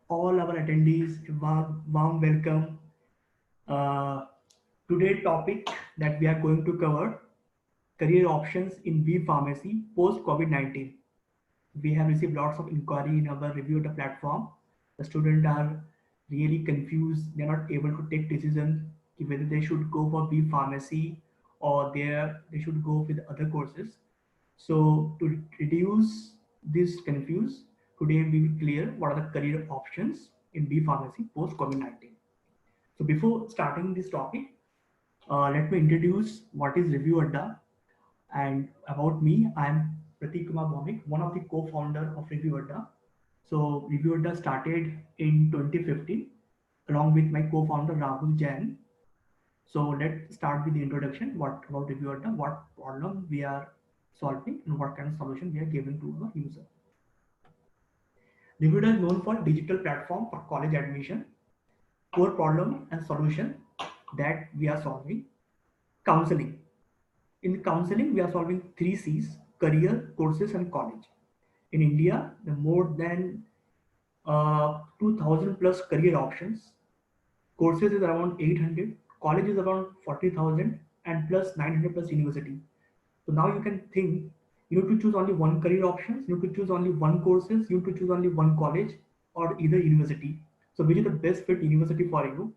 all our attendees a warm welcome. Uh, Today topic that we are going to cover career options in B pharmacy post COVID-19. We have received lots of inquiry in our review of the platform. The students are really confused. They're not able to take decision whether they should go for B pharmacy or they should go with other courses. So to reduce this confuse, today we will clear what are the career options in B pharmacy post COVID-19. So before starting this topic, let me introduce what is Review Adda and about me. I am Pratik Kumar Bhomik, one of the co-founder of Review Adda. So Review Adda started in 2015 along with my co-founder Rahul Jain. So let's start with the introduction. What about Review Adda? What problem we are solving and what kind of solution we are giving to our user. Review Adda is known for digital platform for college admission, core problem and solution that we are solving. Counseling. In counseling, we are solving three C's: career, courses, and college. In India, the more than 2000 plus career options, courses is around 800, college is around 40,000, and plus 900 plus university. So now you can think you need to choose only one career options, you need to choose only one courses, you need to choose only one college or either university. So which is the best fit university for you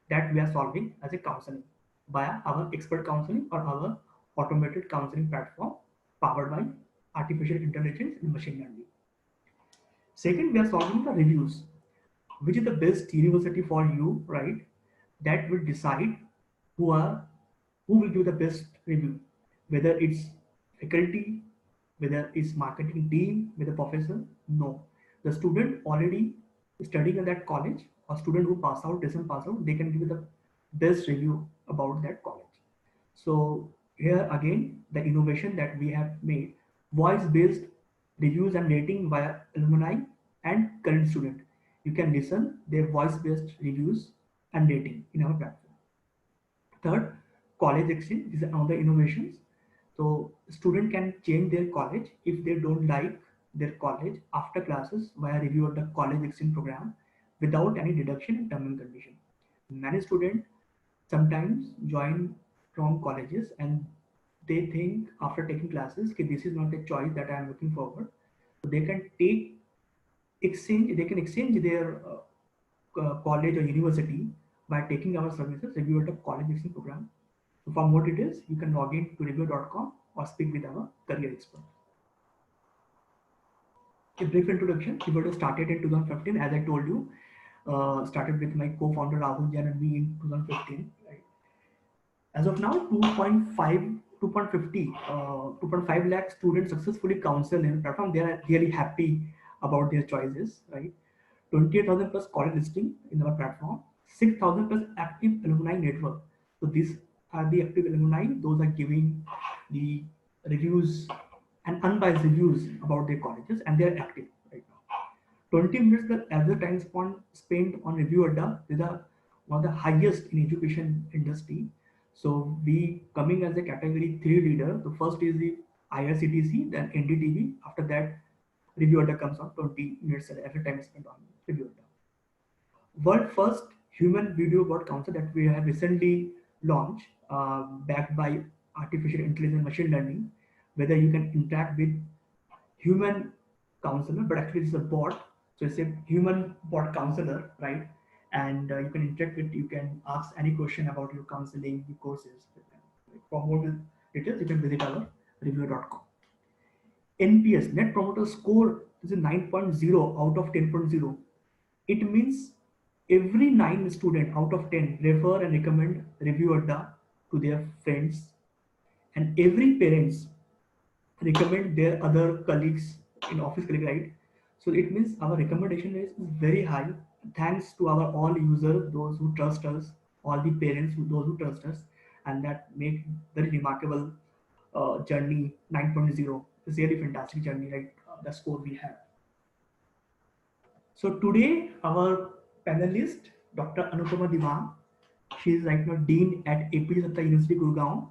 that we are solving as a counseling via our expert counseling or our automated counseling platform powered by artificial intelligence and machine learning. Second, we are solving the reviews, which is the best university for you, right? That will decide who are who will give the best review, whether it's faculty, whether it's marketing team, whether professor. No, the student already studying in that college or student who pass out, doesn't pass out, they can give the best review about that college. So here again, the innovation that we have made, voice-based reviews and rating via alumni and current student. You can listen their voice-based reviews and rating in our platform. Third, college exchange. These are another innovations. So student can change their college if they don't like their college after classes via review of the college exchange program without any deduction in term and condition. Many students sometimes join from colleges and they think after taking classes that this is not a choice that I am looking forward. So they can exchange their college or university by taking our services, review at a college exchange program. So for more details, you can log in to review.com or speak with our career expert. A brief introduction. Review started in 2015, as I told you. Started with my co-founder Rahul Jain and me in 2015. Right? As of now, 2.5 lakh students successfully counseled in the platform. They are really happy about their choices, right? 28,000 plus college listing in our platform, 6,000 plus active alumni network. So these are the active alumni. Those are giving the reviews and unbiased reviews about their colleges, and they are active right now. 20 minutes the average time spent on review adda is one of the highest in education industry. So we coming as a category 3 leader. The first is the IRCTC, then NDTV. After that, review adda comes on 20 minutes every time spent on review adda. World first human video bot council that we have recently launched, backed by artificial intelligence machine learning, whether you can interact with human counselor, but actually it's a bot. So it's a human bot counselor, right? And you can interact with, you can ask any question about your counseling, your courses. For more details, you can visit our review.com. NPS, Net Promoter Score, is a 9.0 out of 10.0. It means every 9 student out of 10 refer and recommend Review Adda to their friends, and every parents recommend their other colleagues in office colleague, right? So it means our recommendation is very high thanks to our all users, those who trust us, all the parents, those who trust us, and that make very remarkable journey 9.0. It's really fantastic journey, right? The score we have. So today our panelist, Dr. Anupama Diwan, she is right now Dean at APJ Satta University, Gurgaon.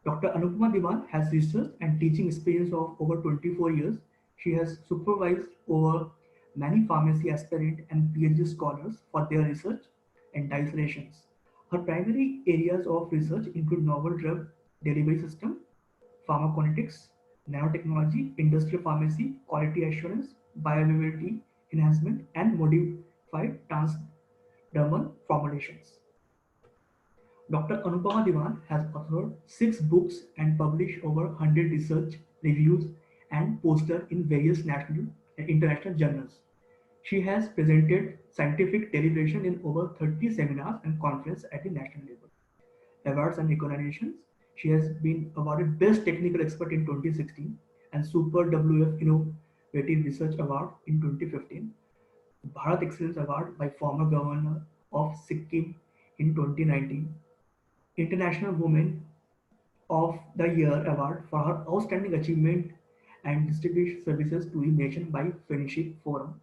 Dr. Anupama Diwan has research and teaching experience of over 24 years. She has supervised over many pharmacy aspirant and PhD scholars for their research and dissertations. Her primary areas of research include novel drug delivery system, pharmacokinetics, nanotechnology, industrial pharmacy, quality assurance, bioavailability enhancement, and modified transdermal formulations. Doctor Anupama Diwan has authored 6 books and published over 100 research reviews and posters in various national and international journals. She has presented scientific deliberation in over 30 seminars and conferences at the national level. Awards and recognitions. She has been awarded Best Technical Expert in 2016 and Super WF Innovative Research Award in 2015, Bharat Excellence Award by former Governor of Sikkim in 2019, International Women of the Year award for her outstanding achievement and distinguished services to the nation by Friendship Forum,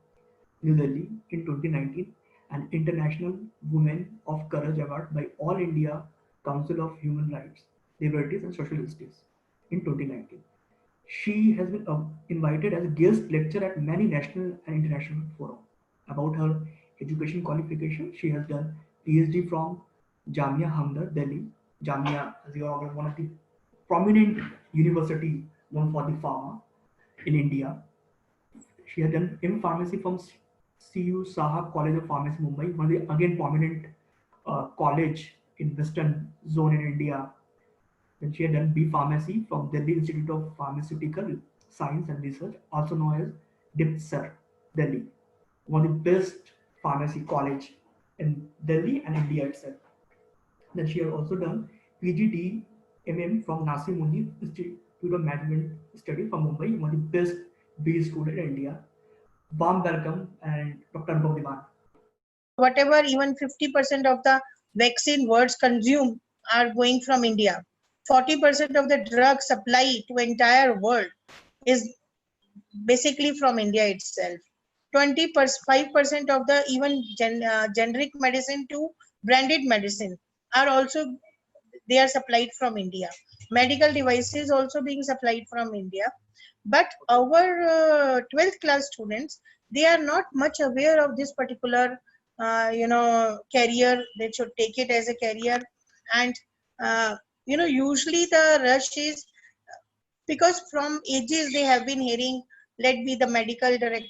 New Delhi in 2019, and International Women of Courage Award by All India Council of Human Rights, Liberties and Social Justice in 2019. She has been invited as a guest lecturer at many national and international forums. About her education qualification, she has done PhD from Jamia Hamdard, Delhi. Jamia is one of the prominent university known for the pharma in India. She has done M Pharmacy from CU Saha College of Pharmacy, Mumbai, one of the again prominent college in Western zone in India. Then she had done B Pharmacy from Delhi Institute of Pharmaceutical Science and Research, also known as DIPSR, Delhi, one of the best pharmacy college in Delhi and India itself. Then she has also done PGDMM from Nasi Mundi Institute of Management Study from Mumbai, one of the best B school in India. Warm welcome and Dr. Anupam Diwan. Whatever even 50% of the vaccine words consumed are going from India. 40% of the drug supply to entire world is basically from India itself. 25% of the even generic medicine to branded medicine are also they are supplied from India. Medical devices also being supplied from India. But our 12th class students, they are not much aware of this particular career. They should take it as a career. And usually the rush is because from ages they have been hearing, let be the medical direct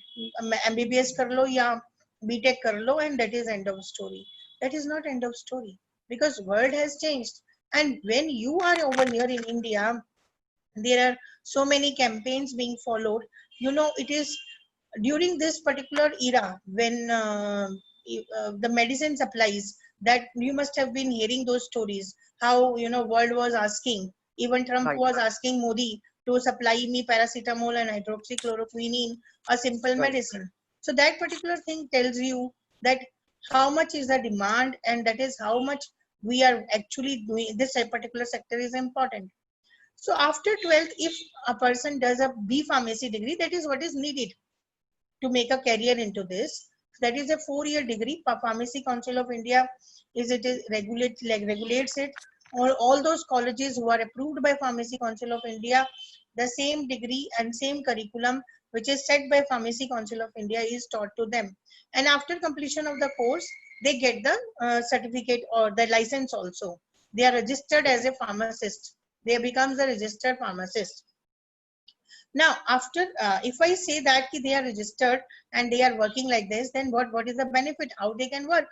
MBBS kar lo ya BTech kar lo, and that is end of story. That is not end of story, because world has changed. And when you are over here in India, there are so many campaigns being followed. It is during this particular era when the medicine supplies, that you must have been hearing those stories, how world was asking, even Trump Right. was asking Modi to supply me paracetamol and hydroxychloroquine, a simple Right. medicine. So that particular thing tells you that how much is the demand, and that is how much we are actually doing. This particular sector is important. So after 12th, if a person does a B pharmacy degree, that is what is needed to make a career into this. That is a 4-year degree. Pharmacy Council of India regulates it. All those colleges who are approved by Pharmacy Council of India, the same degree and same curriculum which is set by Pharmacy Council of India is taught to them. And after completion of the course, they get the certificate or the license also. They are registered as a pharmacist. They becomes a registered pharmacist. Now, after if I say that they are registered and they are working like this, then what is the benefit? How they can work?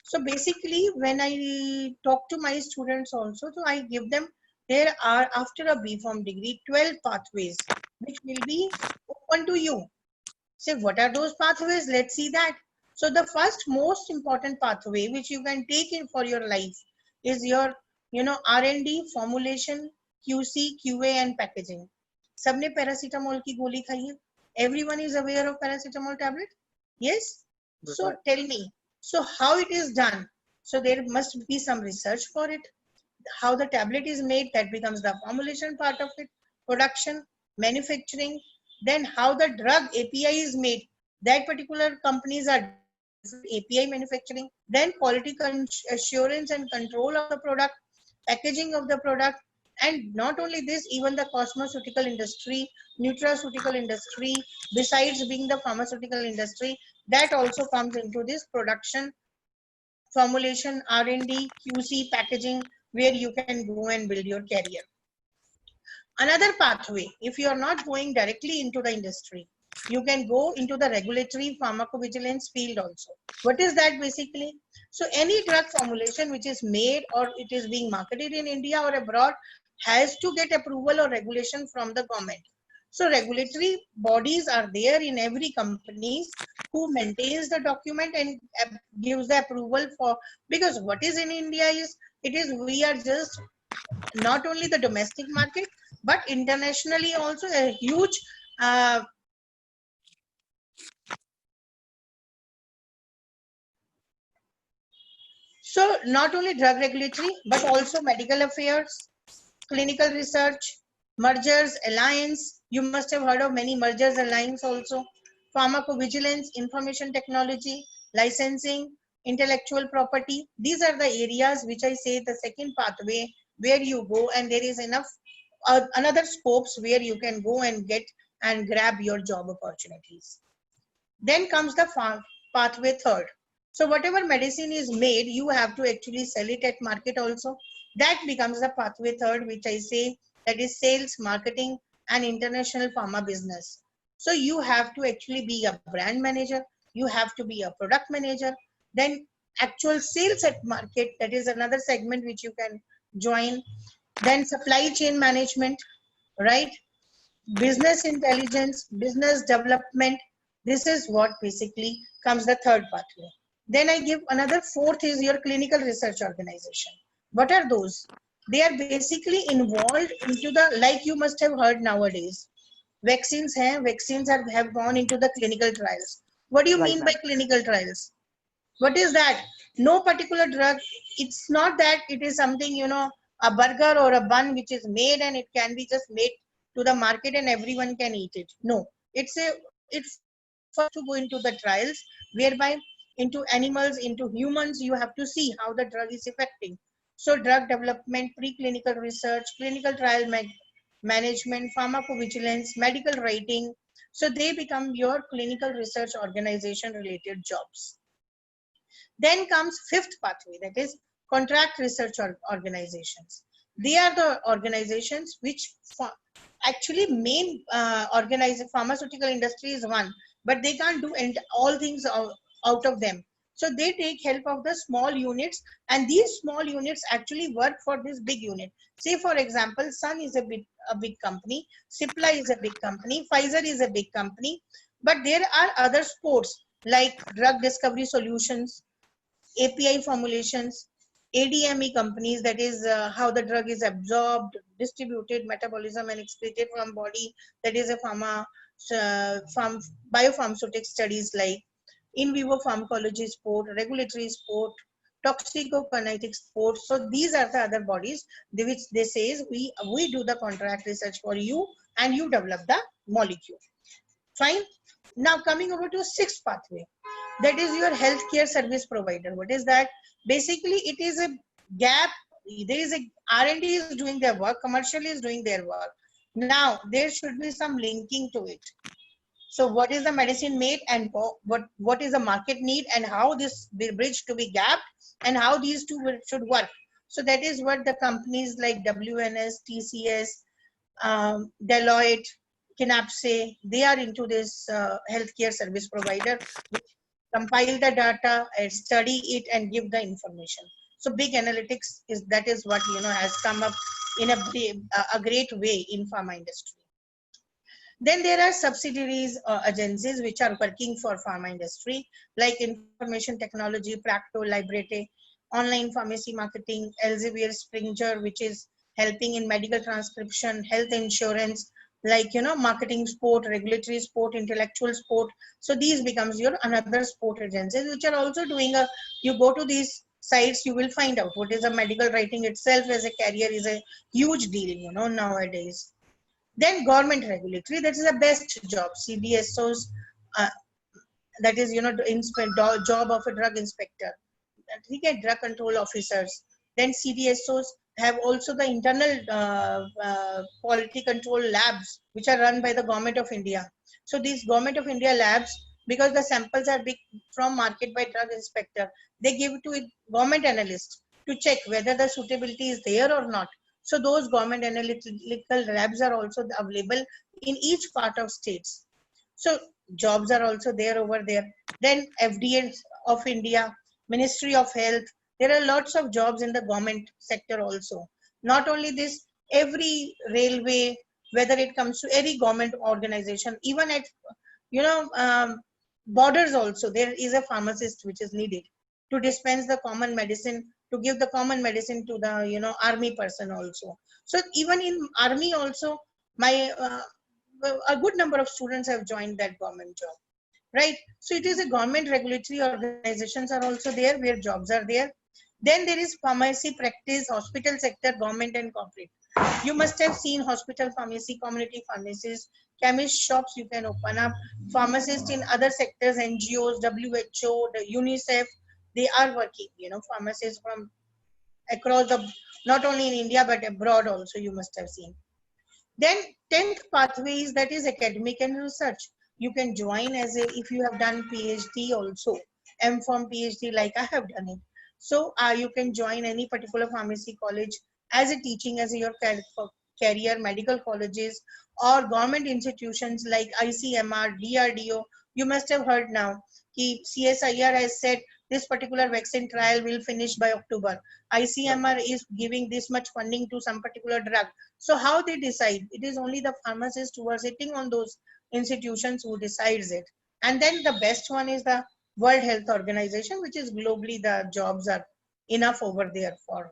So basically, when I talk to my students also, so I give them, there are after a BPharm degree 12 pathways which will be open to you. Say, what are those pathways? Let's see that. So the first most important pathway which you can take in for your life is your R&D, formulation, QC, QA and packaging. सबने paracetamol की गोली खाई है. Everyone is aware of paracetamol tablet? Yes? So tell me, so how it is done? So there must be some research for it. How the tablet is made, that becomes the formulation part of it. Production, manufacturing, then how the drug API is made. That particular companies are API manufacturing. Then quality assurance and control of the product, packaging of the product, And not only this, even the cosmeceutical industry, nutraceutical industry, besides being the pharmaceutical industry, that also comes into this production, formulation, R&D, QC, packaging, where you can go and build your career. Another pathway, if you are not going directly into the industry, you can go into the regulatory pharmacovigilance field also. What is that basically? So any drug formulation which is made or it is being marketed in India or abroad has to get approval or regulation from the government. So regulatory bodies are there in every company who maintains the document and gives the approval for, because what is in India is, it is, we are just not only the domestic market, but internationally also a huge so not only drug regulatory, but also medical affairs, clinical research, mergers, alliance. You must have heard of many mergers, alliance also, pharmacovigilance, information technology, licensing, intellectual property. These are the areas which I say the second pathway where you go, and there is enough another scopes where you can go and get and grab your job opportunities. Then comes the pathway third. So whatever medicine is made, you have to actually sell it at market also. That becomes the pathway third, which I say that is sales, marketing, and international pharma business. So you have to actually be a brand manager, you have to be a product manager, then actual sales at market, that is another segment which you can join. Then supply chain management, right? Business intelligence, business development. This is what basically comes the third pathway. Then I give another fourth is your clinical research organization. What are those? They are basically involved into the, like you must have heard nowadays, vaccines have gone into the clinical trials. What do you Right, mean by ma'am. clinical trials? What is that? No particular drug. It's not that it is something, you know, a burger or a bun which is made and it can be just made to the market and everyone can eat it. No, it's first to go into the trials, whereby into animals, into humans, you have to see how the drug is affecting. So drug development, preclinical research, clinical trial management, pharmacovigilance, medical writing. So they become your clinical research organization related jobs. Then comes fifth pathway, that is contract research organizations. They are the organizations which actually main organize pharmaceutical industry is one, but they can't do all things out of them. So they take help of the small units, and these small units actually work for this big unit. Say for example, Sun is a big company, Cipla is a big company, Pfizer is a big company, but there are other sports like drug discovery solutions, API formulations, ADME companies, that is how the drug is absorbed, distributed, metabolism, and excreted from body. That is a biopharmaceutical studies like in vivo pharmacology sport, regulatory sport, toxicokinetic sport. So these are the other bodies which they says we do the contract research for you and you develop the molecule. Fine. Now coming over to sixth pathway, that is your healthcare service provider. What is that? Basically, it is a gap. There is a R&D is doing their work, commercial is doing their work. Now there should be some linking to it. So what is the medicine made and what is the market need and how this bridge to be gapped and how these two should work. So that is what the companies like WNS, TCS, Deloitte, Kinapse, they are into this healthcare service provider, which compile the data and study it and give the information. So big analytics is, that is what, you know, has come up in a great way in pharma industry. Then there are subsidiaries agencies which are working for pharma industry like information technology, Practo, Librete, online pharmacy marketing, Elsevier, Springer, which is helping in medical transcription, health insurance, like, you know, marketing sport, regulatory sport, intellectual sport. So these becomes your another sport agencies which are also doing a, you go to these sites, you will find out what is a medical writing itself as a career is a huge deal, you know, nowadays. Then government regulatory, that is the best job, CDSOs, uh, that is, you know, job of a drug inspector, drug control officers. Then CDSOs, have also the internal quality control labs which are run by the government of India. So these government of India labs, because the samples are big from market by drug inspector, they give to a government analyst to check whether the suitability is there or not. So those government analytical labs are also available in each part of states. So jobs are also there over there. Then FDA of India, Ministry of Health, there are lots of jobs in the government sector also. Not only this, every railway, whether it comes to any government organization, even at, you know, borders also, there is a pharmacist which is needed to dispense the common medicine, to give the common medicine to the, you know, army person also. So even in army also, my a good number of students have joined that government job, right? So it is a government regulatory organizations are also there where jobs are there. Then there is pharmacy practice, hospital sector, government and corporate. You must have seen hospital pharmacy, community pharmacies, chemist shops you can open up, pharmacists in other sectors, NGOs, WHO, the UNICEF, they are working, you know, pharmacists from across the, not only in India but abroad also, you must have seen. Then 10th pathway is, that is academic and research. You can join as a, if you have done PhD also, M.Pharm PhD like I have done it. So you can join any particular pharmacy college as a teaching as your career, medical colleges or government institutions like ICMR, DRDO. You must have heard now कि CSIR has said this particular vaccine trial will finish by October. ICMR is giving this much funding to some particular drug. So how they decide? It is only the pharmacists who are sitting on those institutions who decides it. And then the best one is the World Health Organization, which is globally the jobs are enough over there for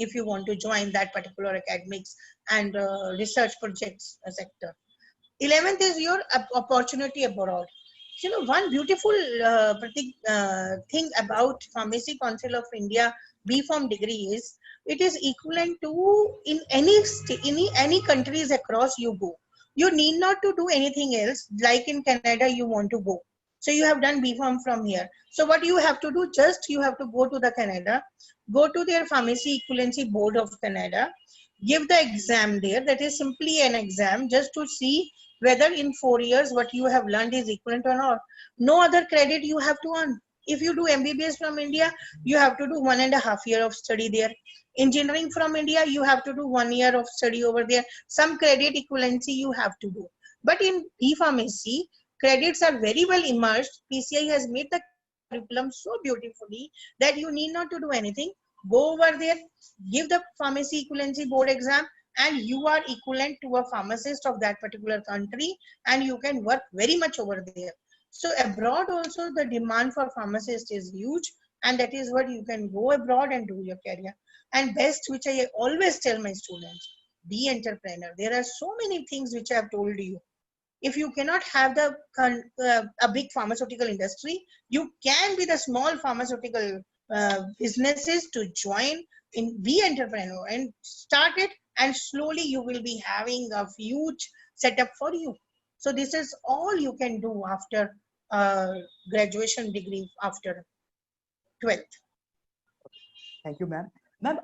if you want to join that particular academics and research projects sector. 11th is your opportunity abroad. So, you know, one beautiful thing about Pharmacy Council of India B.Pharm degree is it is equivalent to in any countries across you go. You need not to do anything else. Like in Canada, you want to go. So you have done B.Pharm from here. So what you have to do? Just you have to go to the Canada, go to their Pharmacy Equivalency Board of Canada, give the exam there. That is simply an exam just to see whether in 4 years what you have learned is equivalent or not. No other credit you have to earn. If you do MBBS from India, you have to do 1.5 years of study there. Engineering from India, you have to do 1 year of study over there. Some credit equivalency you have to do. But in B.Pharmacy, credits are very well immersed. PCI has made the curriculum so beautifully that you need not to do anything. Go over there, give the Pharmacy Equivalency Board exam, and you are equivalent to a pharmacist of that particular country, and you can work very much over there. So abroad also the demand for pharmacists is huge, and that is what you can go abroad and do your career. And best, which I always tell my students, be entrepreneur. There are so many things which I have told you. If you cannot have the a big pharmaceutical industry, you can be the small pharmaceutical businesses to join in, be entrepreneur and start it, and slowly you will be having a huge setup for you. So this is all you can do after graduation degree after 12th. Thank you, ma'am. Ma'am,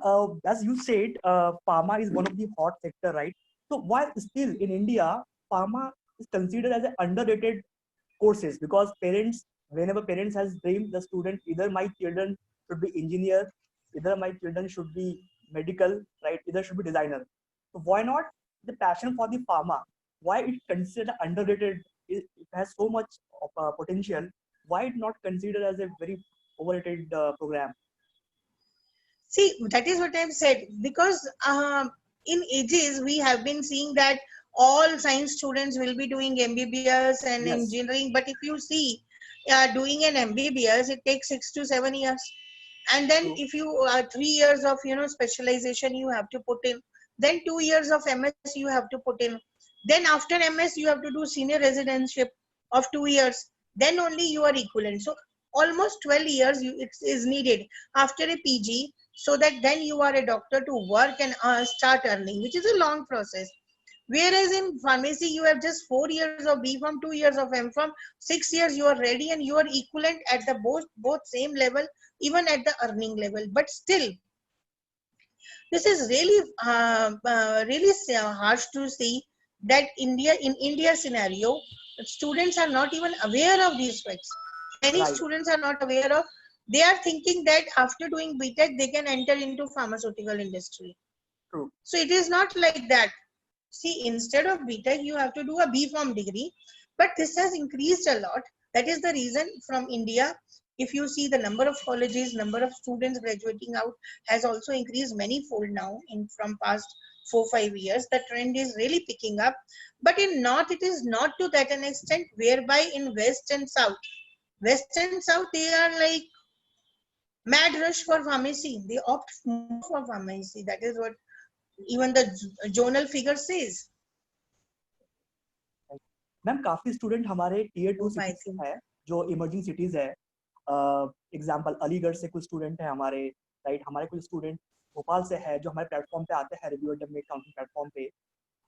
as you said, pharma is one of the hot sector, right? So why still in India, pharma is considered as an underrated courses? Because parents, whenever parents has dreamed, the student, either my children should be engineer, either my children should be medical, right? Either should be designer. So why not the passion for the pharma? Why it considered underrated? It has so much of, potential. Why it not considered as a very overrated program? See, that is what I've said, because in ages we have been seeing that all science students will be doing MBBS and Yes. engineering, but if you see doing an MBBS, it takes 6 to 7 years. And then True. if you 3 years of, you know, specialization you have to put in, then 2 years of MS you have to put in, then after MS you have to do senior residentship of 2 years, then only you are equivalent. So almost 12 years it is needed after a PG, so that then you are a doctor to work and start earning, which is a long process. Whereas in pharmacy, you have just 4 years of B.Pharm, 2 years of M.Pharm, 6 years you are ready, and you are equivalent at the both same level, even at the earning level. But still, This is really harsh to see that in India scenario, students are not even aware of these facts. Many Right. students are not aware of. They are thinking that after doing BTech they can enter into pharmaceutical industry. True. So it is not like that. See, instead of BTech, you have to do a B.Pharm degree, but this has increased a lot. That is the reason from India, if you see the number of colleges, number of students graduating out has also increased many-fold now in from past 4-5 years. The trend is really picking up. But in North, it is not to that an extent, whereby in West and South, they are like mad rush for pharmacy. They opt more for pharmacy. That is what even the journal figure says. Ma'am काफी student हमारे tier 2 Oh, I cities think. से है, जो emerging cities है. Example Aligarh से कुछ student है हमारे, राइट. हमारे कुछ स्टूडेंट भोपाल से है जो हमारे प्लेटफॉर्म पे आते हैं, रिव्यूअर डब में काउंसिल प्लेटफॉर्म पे.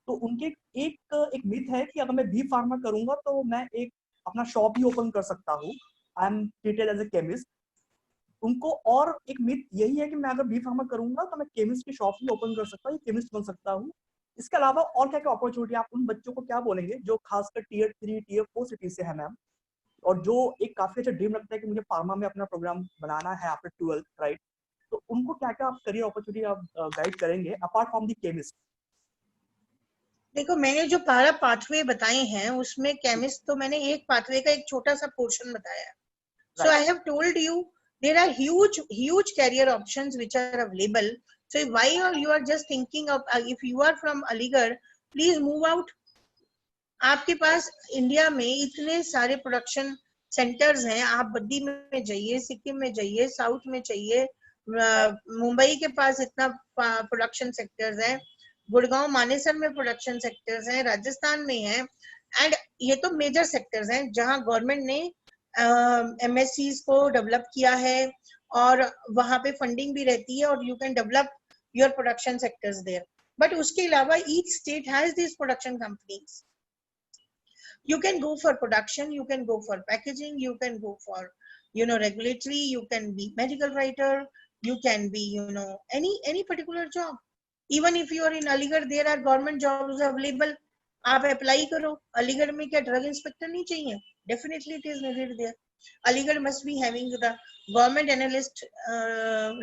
तो उनके एक मिथ है कि अगर मैं बी फार्मा करूंगा तो मैं एक अपना शॉप ही ओपन कर सकता हूँ, I am treated as a chemist. उनको और एक मिथ यही है कि मैं अगर बी फार्मा करूंगा तो मैं केमिस्ट की शॉप ही ओपन कर सकता हूँ, केमिस्ट बन सकता हूँ. इसके अलावा और क्या क्या अपॉर्चुनिटी, आप उन बच्चों को क्या बोलेंगे जो खासकर टीयर 3 टीयर 4 सिटी से है मैम, और जो एक काफी अच्छा ड्रीम लगता है कि मुझे फार्मा में अपना प्रोग्राम बनाना है आफ्टर 12th, राइट. तो उनको क्या क्या करियर अपॉर्चुनिटी आप गाइड करेंगे अपार्ट फ्रॉम द केमिस्ट? देखो, मैंने जो 12 पाथवे बताए हैं उसमें केमिस्ट तो मैंने एक पाथवे का एक छोटा सा पोर्शन बताया. So I have told you there are huge career options which are available. So why you are just thinking of, if you are from Aligarh, please move out. आपके पास India में इतने सारे production centres हैं. आप बद्दी में जाइए, सिक्किम में जाइए, साउथ में चाहिए, मुंबई के पास इतना प्रोडक्शन सेक्टर्स हैं, गुड़गांव मानेसर में प्रोडक्शन सेक्टर्स हैं, राजस्थान में है. एंड ये तो मेजर सेक्टर्स हैं जहां गवर्नमेंट ने एमएससीज को डेवलप किया है और वहां पे फंडिंग भी रहती है और you can develop your production sectors there. But उसके अलावा each state has this production companies. You can go for production, you can go for packaging, you can go for regulatory, you can be medical writer, you can be any particular job. Even if you are in Aligarh, there are government jobs available. आप apply करो. अलीगढ़ में क्या drug inspector नहीं चाहिए? Definitely it is needed there. Aligarh must be having the government analyst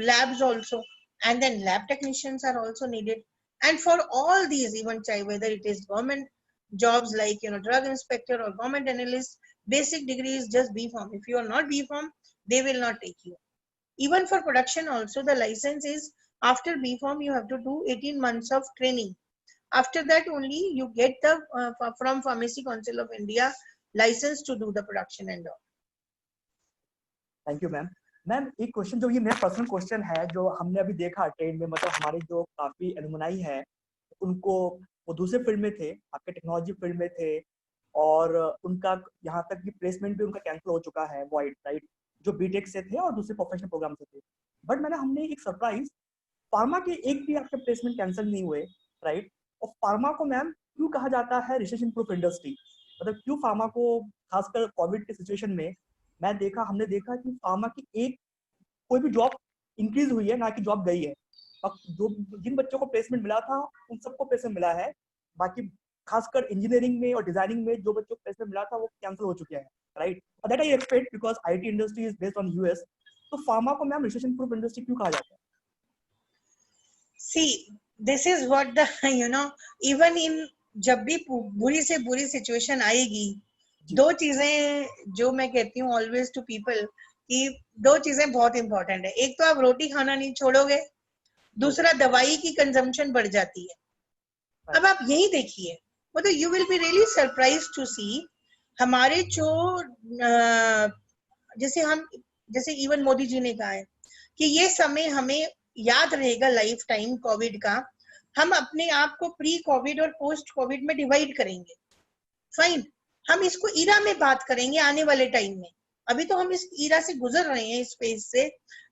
labs also, and then lab technicians are also needed. And for all these, even whether it is government jobs like drug inspector or government analyst, basic degree is just B.Pharm. If you are not B.Pharm, they will not take you. Even for production also, the license is after B.Pharm you have to do 18 months of training. After that only you get the from Pharmacy Council of India license to do the production and all. Thank you ma'am. Ma'am एक question जो ये मेरा personal question है, जो हमने अभी देखा trend में, मतलब हमारे जो काफी एलुमनाई है उनको, वो दूसरे फील्ड में थे, आपके टेक्नोलॉजी फील्ड में थे, और उनका यहाँ तक कि प्लेसमेंट भी उनका कैंसिल हो चुका है, वॉइड, राइट, जो बीटेक से थे और दूसरे प्रोफेशनल प्रोग्राम से थे. बट हमने एक सरप्राइज, फार्मा के एक भी आपके प्लेसमेंट कैंसिल नहीं हुए, राइट. और फार्मा को मैम क्यों कहा जाता है रिसेशन प्रूफ इंडस्ट्री? मतलब क्यों फार्मा को, खासकर कोविड के सिचुएशन में हमने देखा कि फार्मा की एक कोई भी जॉब इंक्रीज हुई है, ना कि जॉब गई है. अब जो जिन बच्चों को प्लेसमेंट मिला था उन सबको प्लेसमेंट मिला है, बाकी खासकर इंजीनियरिंग में और डिजाइनिंग में जो बच्चों को प्लेसमेंट मिला था वो कैंसिल हो चुके हैं, right. That I expect because IT industry is based on US. तो फार्मा को मैम रिसेशन प्रूफ इंडस्ट्री क्यों कहा जाता है? See, this is what the even in जब भी बुरी से बुरी सिचुएशन आएगी, दो चीजें जो मैं कहती हूँ ऑलवेज टू पीपल, कि दो चीजें बहुत इंपॉर्टेंट है. एक तो आप रोटी खाना नहीं छोड़ोगे, दूसरा दवाई की कंजम्पशन बढ़ जाती है. अब आप यही देखिए, मतलब you will be really surprise to see हमारे जो जैसे इवन मोदी जी ने कहा है कि ये समय हमें याद रहेगा लाइफ टाइम कोविड का. हम अपने आप को प्री कोविड और पोस्ट कोविड में डिवाइड करेंगे. फाइन, हम इसको ईरा में बात करेंगे आने वाले टाइम में. अभी तो हम इस ईरा से गुजर रहे हैं, इस फेज से.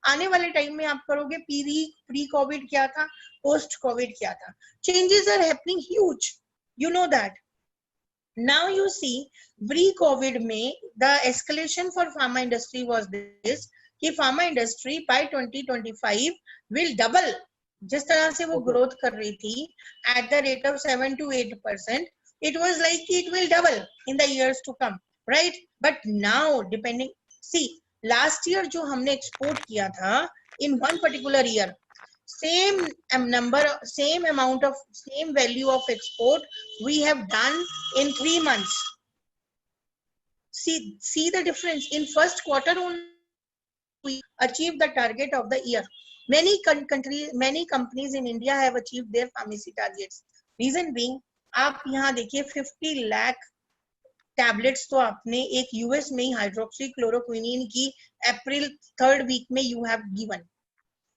आने वाले टाइम में आप करोगे प्री कोविड क्या था, पोस्ट कोविड क्या था. Changes are happening huge, you know that. Now you see, pre-COVID में the escalation for pharma industry was this, कि pharma industry by 2025 will double जिस तरह से वो Okay. ग्रोथ कर रही थी at the rate of 7 to 8%, it was like it will double in the years to come, right? But now depending, see, last year जो हमने export किया था in one particular year, same number, same amount of, same value of export we have done in 3 months. See the difference. In first quarter only we achieved the target of the year. Many countries, many companies in India have achieved their pharmacy targets. Reason being, आप यहाँ देखिए 50 lakh tablets तो आपने एक US में ही hydroxy क्लोरोक्विनिन की अप्रैल 3rd week में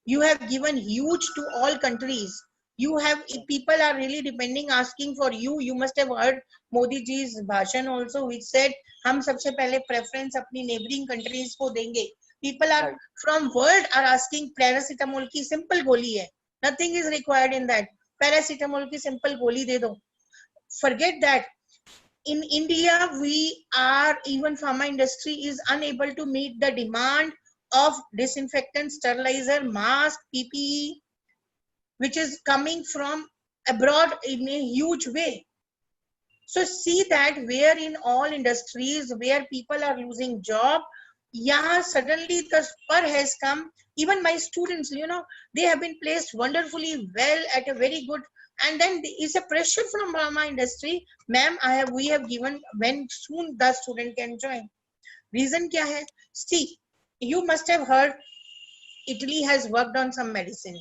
you have given huge to all countries. You have, people are really depending, asking for you. You must have heard Modi ji's bhashan also, which said हम सबसे पहले preference अपनी neighboring countries को देंगे. People are Right. from world are asking paracetamol की simple गोली है. Nothing is required in that. Paracetamol की simple गोली दे दो. Forget that. In India, we are, even pharma industry is unable to meet the demand of disinfectant, sterilizer, mask, PPE, which is coming from abroad in a huge way. So see that where in all industries where people are losing job, yeah, suddenly the spur has come. Even my students, you know, they have been placed wonderfully well at a very good, and then there is a pressure from pharma industry. Ma'am, we have given when soon the student can join. Reason kya hai? See, you must have heard Italy has worked on some medicine,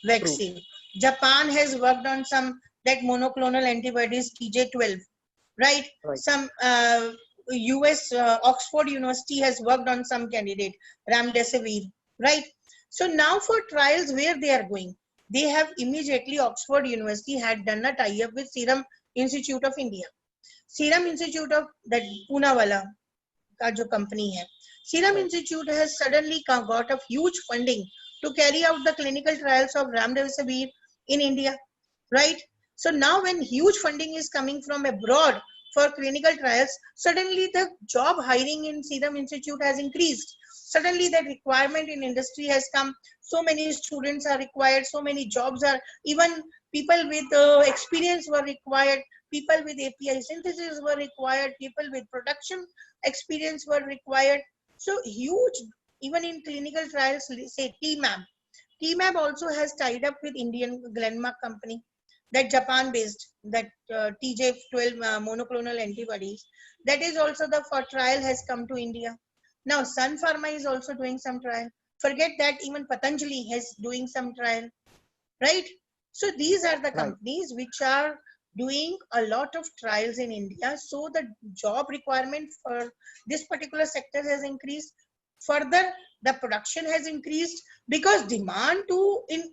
vaccine. True. Japan has worked on some that monoclonal antibodies TJ12, right? Some US Oxford University has worked on some candidate Remdesivir, right? So now for trials where they are going, they have immediately, Oxford University had done a tie-up with Serum Institute of India. Serum Institute of that Poonawalla का जो company है, Serum Institute has suddenly got a huge funding to carry out the clinical trials of Remdesivir in India, right? So now when huge funding is coming from abroad for clinical trials, suddenly the job hiring in Serum Institute has increased. Suddenly that requirement in industry has come. So many students are required, so many jobs are, even people with experience were required, people with API synthesis were required, people with production experience were required. So huge, even in clinical trials, say TMAB. TMAB also has tied up with Indian Glenmark company, that Japan based, that TJ12 monoclonal antibodies. That is also the for trial has come to India. Now Sun Pharma is also doing some trial. Forget that, even Patanjali has doing some trial, right? So these are the companies which are doing a lot of trials in India. So the job requirement for this particular sector has increased. Further, the production has increased because demand to in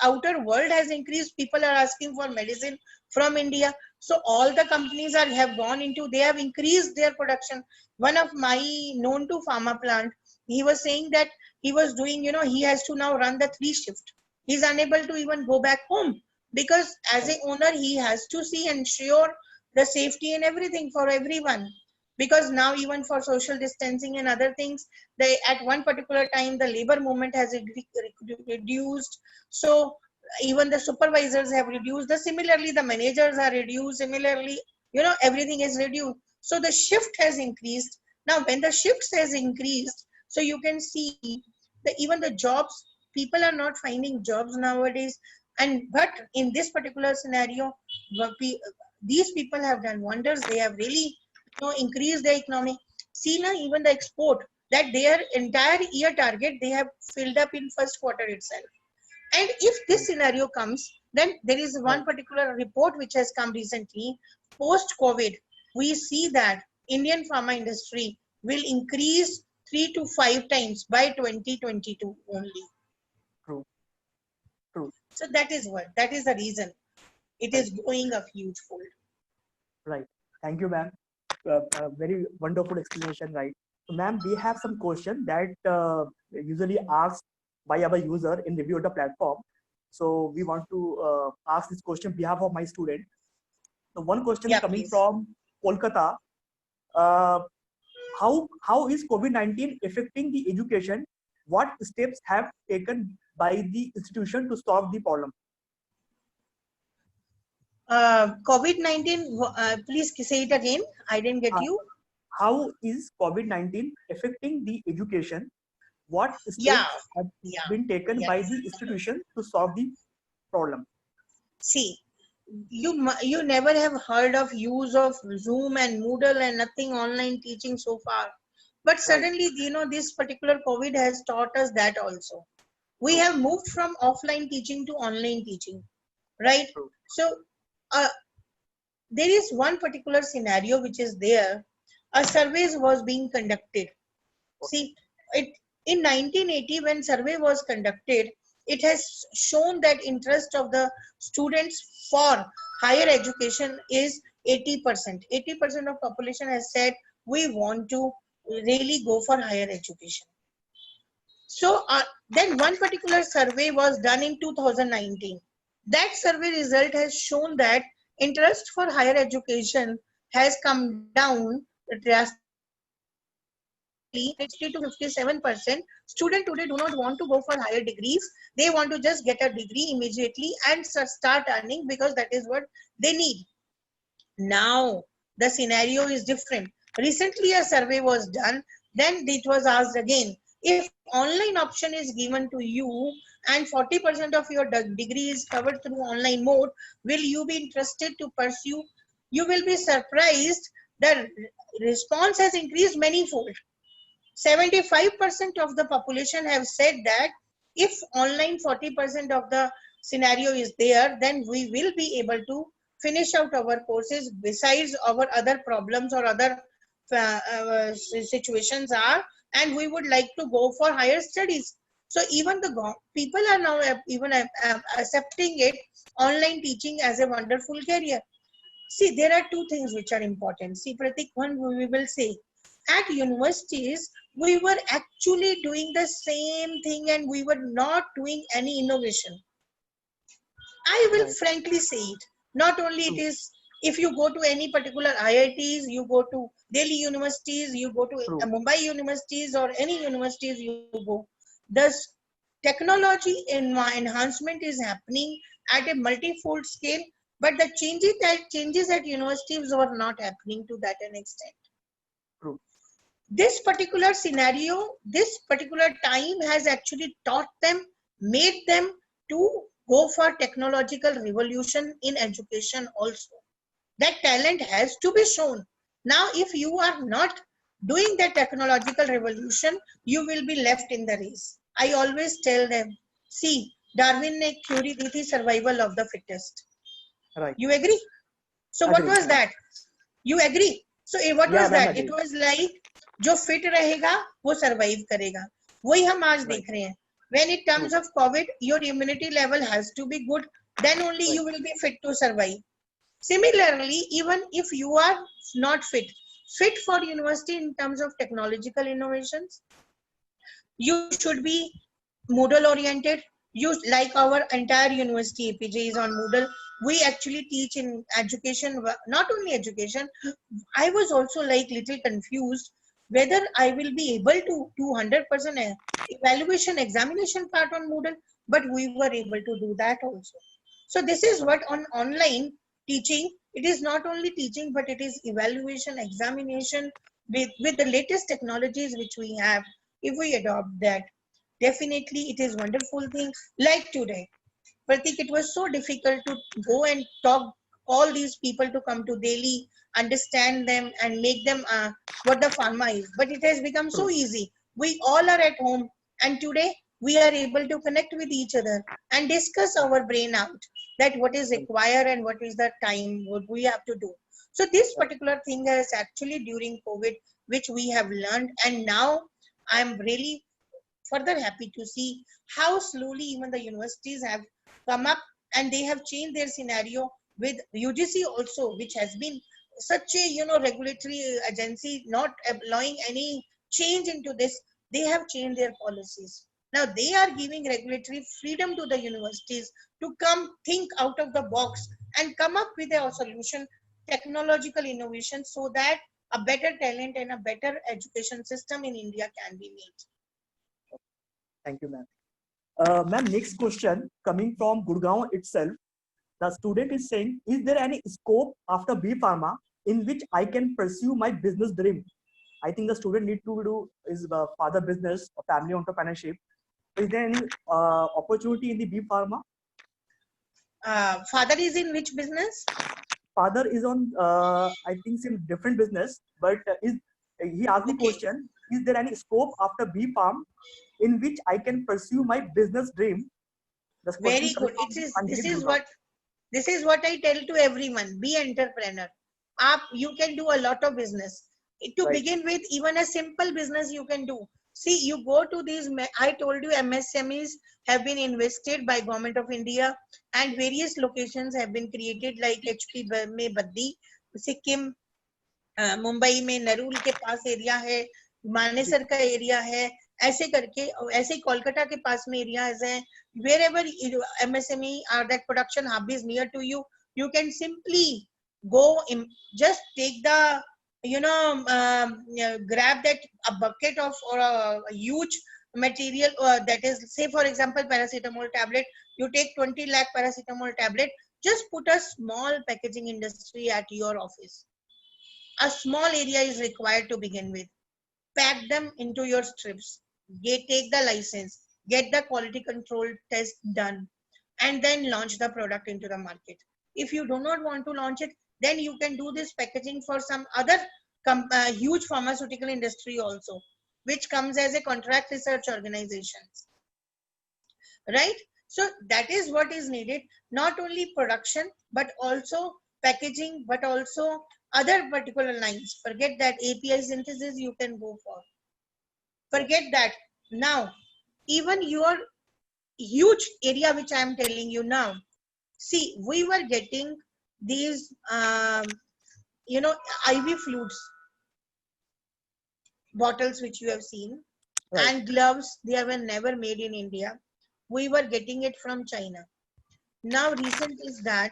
outer world has increased. People are asking for medicine from India. So all the companies have gone into, they have increased their production. One of my known to pharma plant, he was saying that he was doing, you know, he has to now run the 3 shift. He's unable to even go back home because as a owner, he has to see and ensure the safety and everything for everyone. Because now even for social distancing and other things, they at one particular time, the labor movement has reduced. So even the supervisors have reduced. Similarly, the managers are reduced. Similarly, you know, everything is reduced. So the shift has increased. Now, when the shifts has increased, so you can see that even the jobs, people are not finding jobs nowadays. And but in this particular scenario, these people have done wonders. They have really, you know, increased the economy. See now, even the export, that their entire year target they have filled up in first quarter itself. And if this scenario comes, then there is one particular report which has come recently, post-COVID, we see that Indian pharma industry will increase 3 to 5 times by 2022 only. True. True. So that is the reason it is going a huge fold. Right. Thank you, ma'am. Very wonderful explanation, right? So, ma'am, we have some question that usually asked by our user in review of the platform. So we want to ask this question on behalf of my student. So one question coming please. from Kolkata. How is COVID-19 affecting the education? What steps have taken by the institution to solve the problem? COVID-19, please say it again. I didn't get you. How is COVID-19 affecting the education? What steps Yeah, have been taken by the institution to solve the problem? See, you never have heard of use of Zoom and Moodle and nothing online teaching so far. But suddenly, this particular COVID has taught us that also. We have moved from offline teaching to online teaching, right? So, there is one particular scenario which is there. A survey was being conducted. See, in 1980 when survey was conducted, it has shown that interest of the students for higher education is 80%. 80% of population has said we want to really go for higher education. So then one particular survey was done in 2019. That survey result has shown that interest for higher education has come down drastically. 60 to 57%. Students today do not want to go for higher degrees. They want to just get a degree immediately and start earning because that is what they need. Now the scenario is different. Recently a survey was done. Then it was asked again, if online option is given to you and 40% of your degree is covered through online mode, will you be interested to pursue? You will be surprised that response has increased manifold. 75% of the population have said that if online 40% of the scenario is there, then we will be able to finish out our courses besides our other problems or other situations are, and we would like to go for higher studies. So even the people are now even accepting it, online teaching as a wonderful career. See, there are two things which are important. See, Pratik, one we will say, at universities, we were actually doing the same thing and we were not doing any innovation. I will frankly say it. Not only it is, if you go to any particular IITs, you go to Delhi universities, you go to Mumbai universities or any universities you go, the technology enhancement is happening at a multi-fold scale, but the changes at universities were not happening to that an extent. True. This particular scenario, this particular time has actually taught them, made them to go for technological revolution in education also. That talent has to be shown. Now, if you are not doing the technological revolution, you will be left in the race. I always tell them, see, Darwin ne theory di thi survival of the fittest. Right. You agree? So what was that? You agree? So what was that? It was like, जो fit रहेगा वो survive करेगा. वही हम आज देख रहे हैं. When it comes of COVID, your immunity level has to be good. Then only you will be fit to survive. Similarly, even if you are not fit for university in terms of technological innovations, you should be Moodle oriented. You like our entire university APJ is on Moodle. We actually teach in education, not only education. I was also like little confused whether I will be able to do 100% evaluation examination part on Moodle, but we were able to do that also. So this is what on online teaching, it is not only teaching, but it is evaluation, examination with the latest technologies which we have. If we adopt that, definitely it is wonderful thing. Like today, Pratik, it was so difficult to go and talk all these people to come to Delhi, understand them and make them what the pharma is. But it has become so easy. We all are at home and today we are able to connect with each other and discuss our brain out that what is required and what is the time what we have to do. So this particular thing is actually during COVID, which we have learned, and now I'm really further happy to see how slowly even the universities have come up and they have changed their scenario with UGC also, which has been such a regulatory agency not allowing any change into this. They have changed their policies. Now they are giving regulatory freedom to the universities to come think out of the box and come up with a solution, technological innovation, so that a better talent and a better education system in India can be made. Thank you, ma'am. Ma'am, next question coming from Gurgaon itself. The student is saying, is there any scope after B Pharma in which I can pursue my business dream? I think the student need to do is father business or family entrepreneurship. Is there any opportunity in the B Pharma? Father is in which business? Father is on, I think, some different business, but he asked the question, is there any scope after B Farm in which I can pursue my business dream? Very good. This is what I tell to everyone. Be entrepreneur. You can do a lot of business. To begin with, even a simple business you can do. See, you go to these, I told you MSMEs have been invested by Government of India and various locations have been created like HP में बद्दी, सिक्किम, मुंबई में नरूल के पास area है, मानेसर का area है, ऐसे करके ऐसे कोलकाता के पास में एरियाज हैं. Wherever MSME or that production hub is near to you, you can simply go in, just take the grab that a bucket of or a huge material that is, say for example, paracetamol tablet. You take 20 lakh paracetamol tablet, just put a small packaging industry at your office. A small area is required to begin with. Pack them into your strips. Take the license, get the quality control test done, and then launch the product into the market. If you do not want to launch it, then you can do this packaging for some other huge pharmaceutical industry also, which comes as a contract research organizations, right? So that is what is needed. Not only production, but also packaging, but also other particular lines. Forget that API synthesis you can go for. Forget that. Now, even your huge area which I am telling you now, see, we were getting these, IV fluids bottles which you have seen, and gloves, they were never made in India. We were getting it from China. Now, recent is that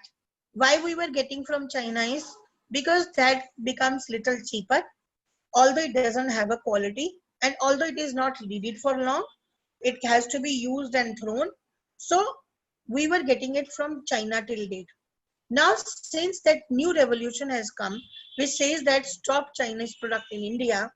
why we were getting from China is because that becomes little cheaper, although it doesn't have a quality, and although it is not needed for long, it has to be used and thrown. So we were getting it from China till date. Now, since that new revolution has come, which says that stop Chinese product in India,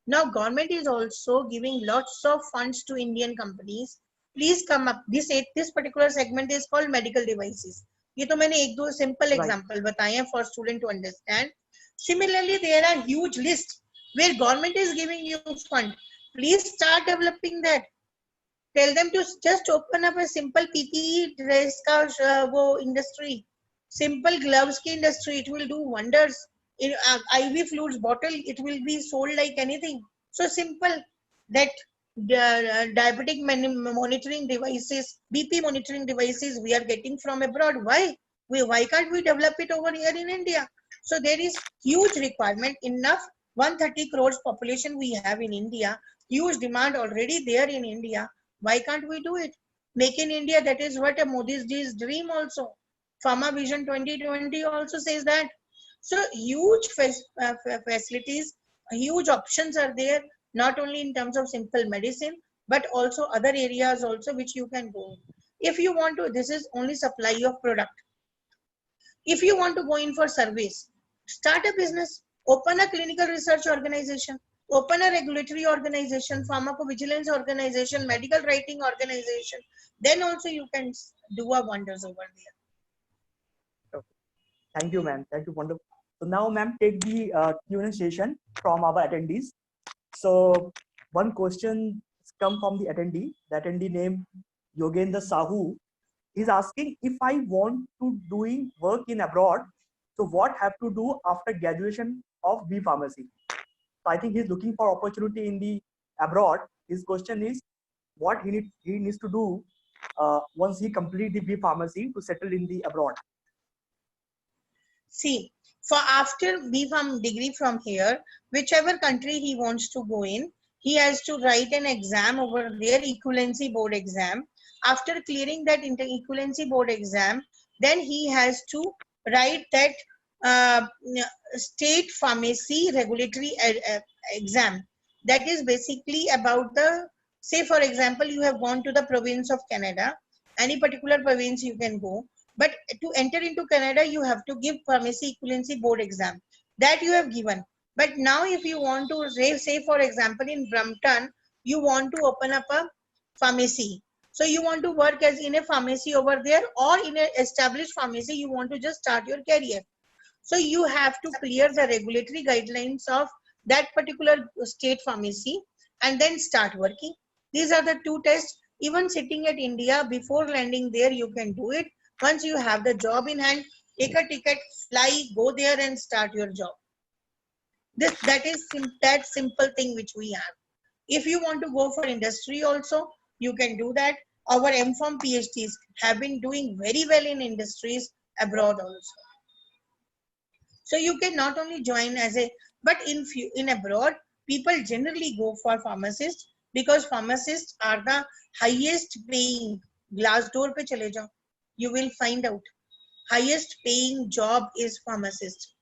now government is also giving lots of funds to Indian companies. Please come up. This particular segment is called medical devices. ये तो मैंने एक दो simple example बताए हैं for student to understand. Similarly, there are huge lists where government is giving you fund. Please start developing that. Tell them to just open up a simple PPE dress ka wo industry, simple gloves ki industry. It will do wonders. In IV fluids bottle, it will be sold like anything. So simple that diabetic monitoring devices, BP monitoring devices we are getting from abroad. Why can't we develop it over here in India? So there is huge requirement. Enough 130 crores population we have in India. Huge demand already there in India. Why can't we do it? Make in India, that is what a Modi's dream also. Pharma Vision 2020 also says that. So huge facilities, huge options are there, not only in terms of simple medicine, but also other areas also which you can go. If you want to, this is only supply of product. If you want to go in for service, start a business, open a clinical research organization, open a regulatory organization, pharmacovigilance organization, medical writing organization. Then also you can do a wonders over there. Okay. Thank you, ma'am. Thank you, wonderful. So now, ma'am, take the Q&A session from our attendees. So one question come from the attendee. The attendee named Yogendra Sahu is asking, if I want to doing work in abroad, so what have to do after graduation of B Pharmacy? So I think he's looking for opportunity in the abroad. His question is, what he needs to do once he complete the B Pharmacy to settle in the abroad. See, for after B Pharm degree from here, whichever country he wants to go in, he has to write an exam over there, equivalency board exam. After clearing that equivalency board exam, then he has to write that state pharmacy regulatory exam. That is basically about the Say for example, you have gone to the province of Canada, any particular province you can go, but to enter into Canada, you have to give pharmacy equivalency board exam. That you have given. But now if you want to say for example in Brampton, you want to open up a pharmacy. So you want to work as in a pharmacy over there, or in an established pharmacy, you want to just start your career. So you have to clear the regulatory guidelines of that particular state pharmacy and then start working. These are the two tests. Even sitting at India, before landing there, you can do it. Once you have the job in hand, take a ticket, fly, go there and start your job. That is that simple thing which we have. If you want to go for industry also, you can do that. Our MPharm PhDs have been doing very well in industries abroad also. So you can not only join as a, but in abroad, people generally go for pharmacists because pharmacists are the highest paying. Glassdoor pe chale jao, you will find out highest paying job is pharmacist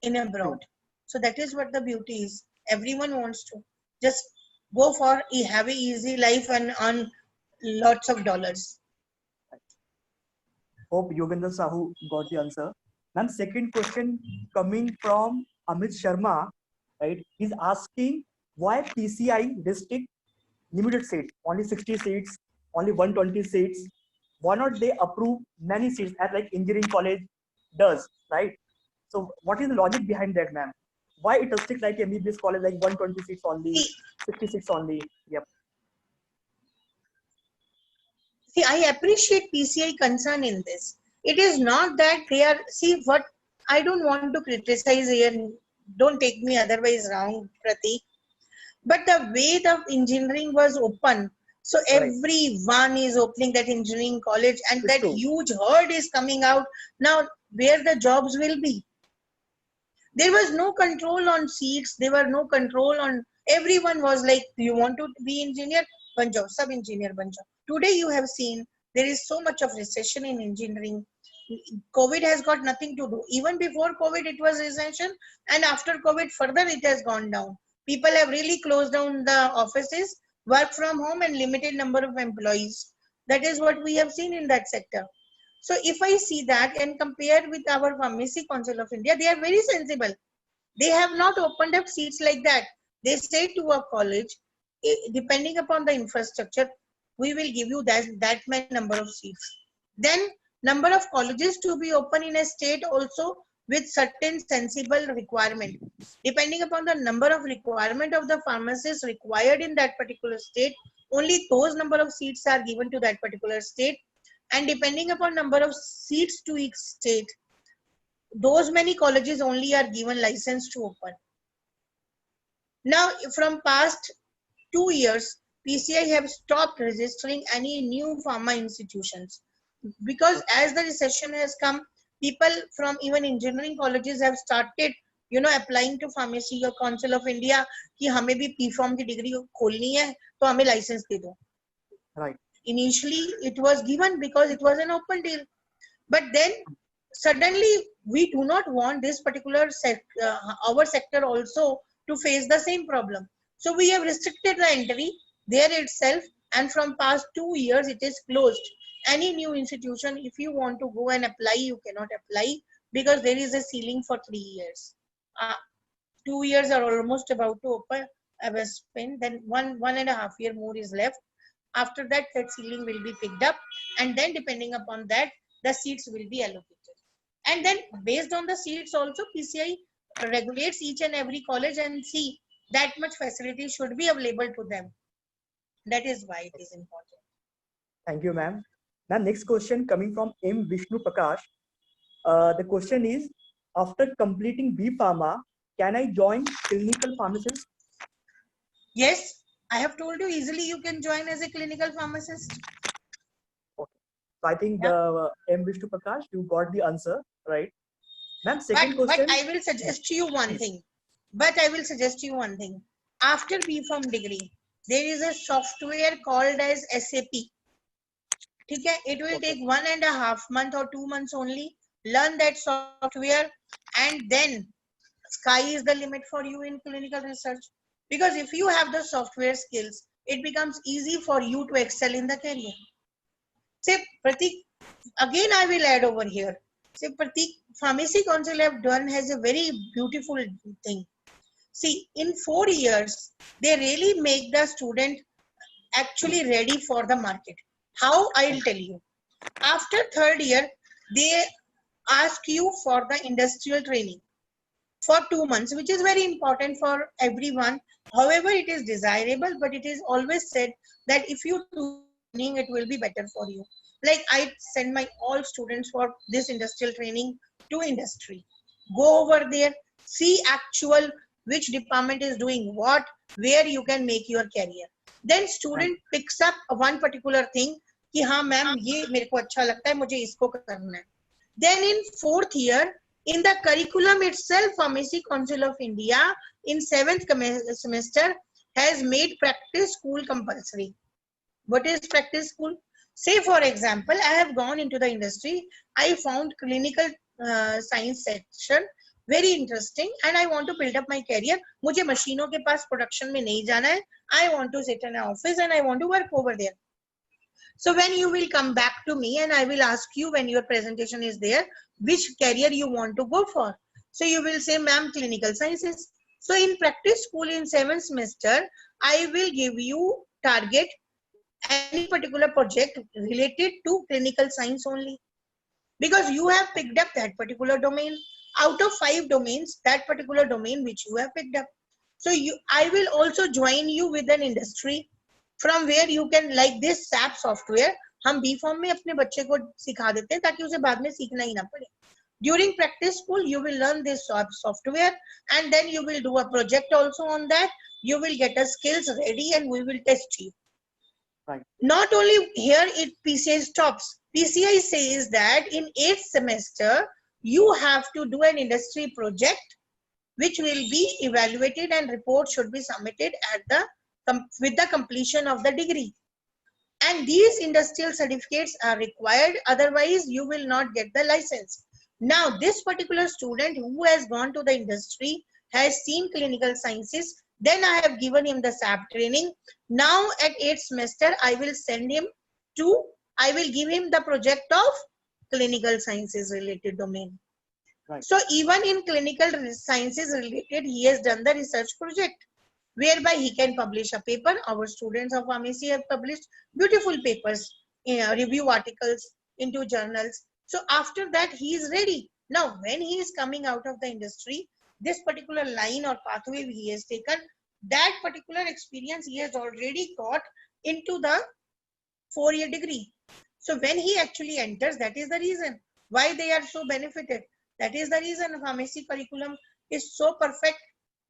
in abroad. So that is what the beauty is. Everyone wants to just go for have a easy life and earn lots of dollars. Hope Yogendra Sahu got the answer. Ma'am, second question coming from Amit Sharma, right? He's asking why PCI restrict limited seats, only 60 seats, only 120 seats. Why not they approve many seats as like engineering college does, right? So what is the logic behind that, ma'am? Why it restrict like MBBS college like 120 seats only, 60 seats only? Yep. See, I appreciate PCI concern in this. It is not that they are, see what, I don't want to criticize here, don't take me otherwise wrong, Pratik. But the way the engineering was open, so everyone is opening that engineering college and that huge herd is coming out. Now, where the jobs will be? There was no control on seats. There were no control on, everyone was like, you want to be engineer? Banjo, sub-engineer banjo. Today you have seen there is so much of recession in engineering. COVID has got nothing to do. Even before COVID, it was recession. And after COVID, further it has gone down. People have really closed down the offices, work from home and limited number of employees. That is what we have seen in that sector. So if I see that and compare with our Pharmacy Council of India, they are very sensible. They have not opened up seats like that. They say to a college, depending upon the infrastructure, we will give you that many number of seats. Then number of colleges to be open in a state also with certain sensible requirement. Depending upon the number of requirement of the pharmacists required in that particular state, only those number of seats are given to that particular state. And depending upon number of seats to each state, those many colleges only are given license to open. Now, from past 2 years, PCI have stopped registering any new pharma institutions because as the recession has come, people from even engineering colleges have started, applying to Pharmacy Council of India कि हमें भी PPharm की degree खोलनी है तो हमें license दे दो. Right. Initially, it was given because it was an open deal. But then suddenly we do not want this particular our sector also to face the same problem. So we have restricted the entry there itself, and from past 2 years it is closed. Any new institution, if you want to go and apply, you cannot apply because there is a ceiling for 3 years. 2 years are almost about to open, have spent, then one and a half year more is left. After that, that ceiling will be picked up, and then depending upon that, the seats will be allocated. And then based on the seats also, PCI regulates each and every college and see that much facility should be available to them. That is why it is important. Thank you, ma'am. Now, next question coming from M. Vishnu Prakash. The question is, after completing B Pharma, can I join clinical pharmacist? Yes. I have told you easily you can join as a clinical pharmacist. Okay. So I think M. Vishnu Prakash, you got the answer, right? Ma'am, second question. But I will suggest to you one thing. After BPharm degree, there is a software called as SAP. Okay? It will take 1.5 months or 2 months only. Learn that software and then sky is the limit for you in clinical research. Because if you have the software skills, it becomes easy for you to excel in the career. Say, Pratik, again I will add over here. Say, Pratik, Pharmacy Council have done has a very beautiful thing. See, in 4 years, they really make the student actually ready for the market. How? I'll tell you. After third year, they ask you for the industrial training for 2 months, which is very important for everyone. However, it is desirable, but it is always said that if you do the training, it will be better for you. Like I send my all students for this industrial training to industry. Go over there, see actual which department is doing what, where you can make your career. Then student picks up one particular thing कि हाँ ma'am ये मेरे को अच्छा लगता है, मुझे इसको करना है. Then in fourth year, in the curriculum itself, Pharmacy Council of India in 7th semester has made practice school compulsory. What is practice school? Say for example, I have gone into the industry, I found clinical science section very interesting and I want to build up my career. मुझे मशीनों के पास production में नहीं जाना है. I want to sit in an office and I want to work over there. So when you will come back to me and I will ask you when your presentation is there, which career you want to go for. So you will say, ma'am, clinical sciences. So in practice school in 7th semester, I will give you target any particular project related to clinical science only. Because you have picked up that particular domain. Out of 5 domains, that particular domain which you have picked up. So I will also join you with an industry from where you can, like this SAP software, हम B Farm में अपने बच्चे को सिखा देते हैं ताकि उसे बाद में सीखना ही ना पड़े. During practice school, you will learn this software and then you will do a project also on that. You will get a skills ready and we will test you. Right. Not only here, PCI stops. PCI says that in 8th semester, you have to do an industry project which will be evaluated and report should be submitted at the with the completion of the degree. And these industrial certificates are required, otherwise you will not get the license. Now this particular student who has gone to the industry has seen clinical sciences, then I have given him the SAP training. Now at 8th semester I will send him to, I will give him the project of clinical sciences related domain. Right. So even in clinical sciences related, he has done the research project whereby he can publish a paper. Our students of pharmacy have published beautiful papers, review articles into journals. So after that, he is ready. Now, when he is coming out of the industry, this particular line or pathway he has taken, that particular experience he has already got into the 4-year degree. So when he actually enters, that is the reason why they are so benefited. That is the reason pharmacy curriculum is so perfect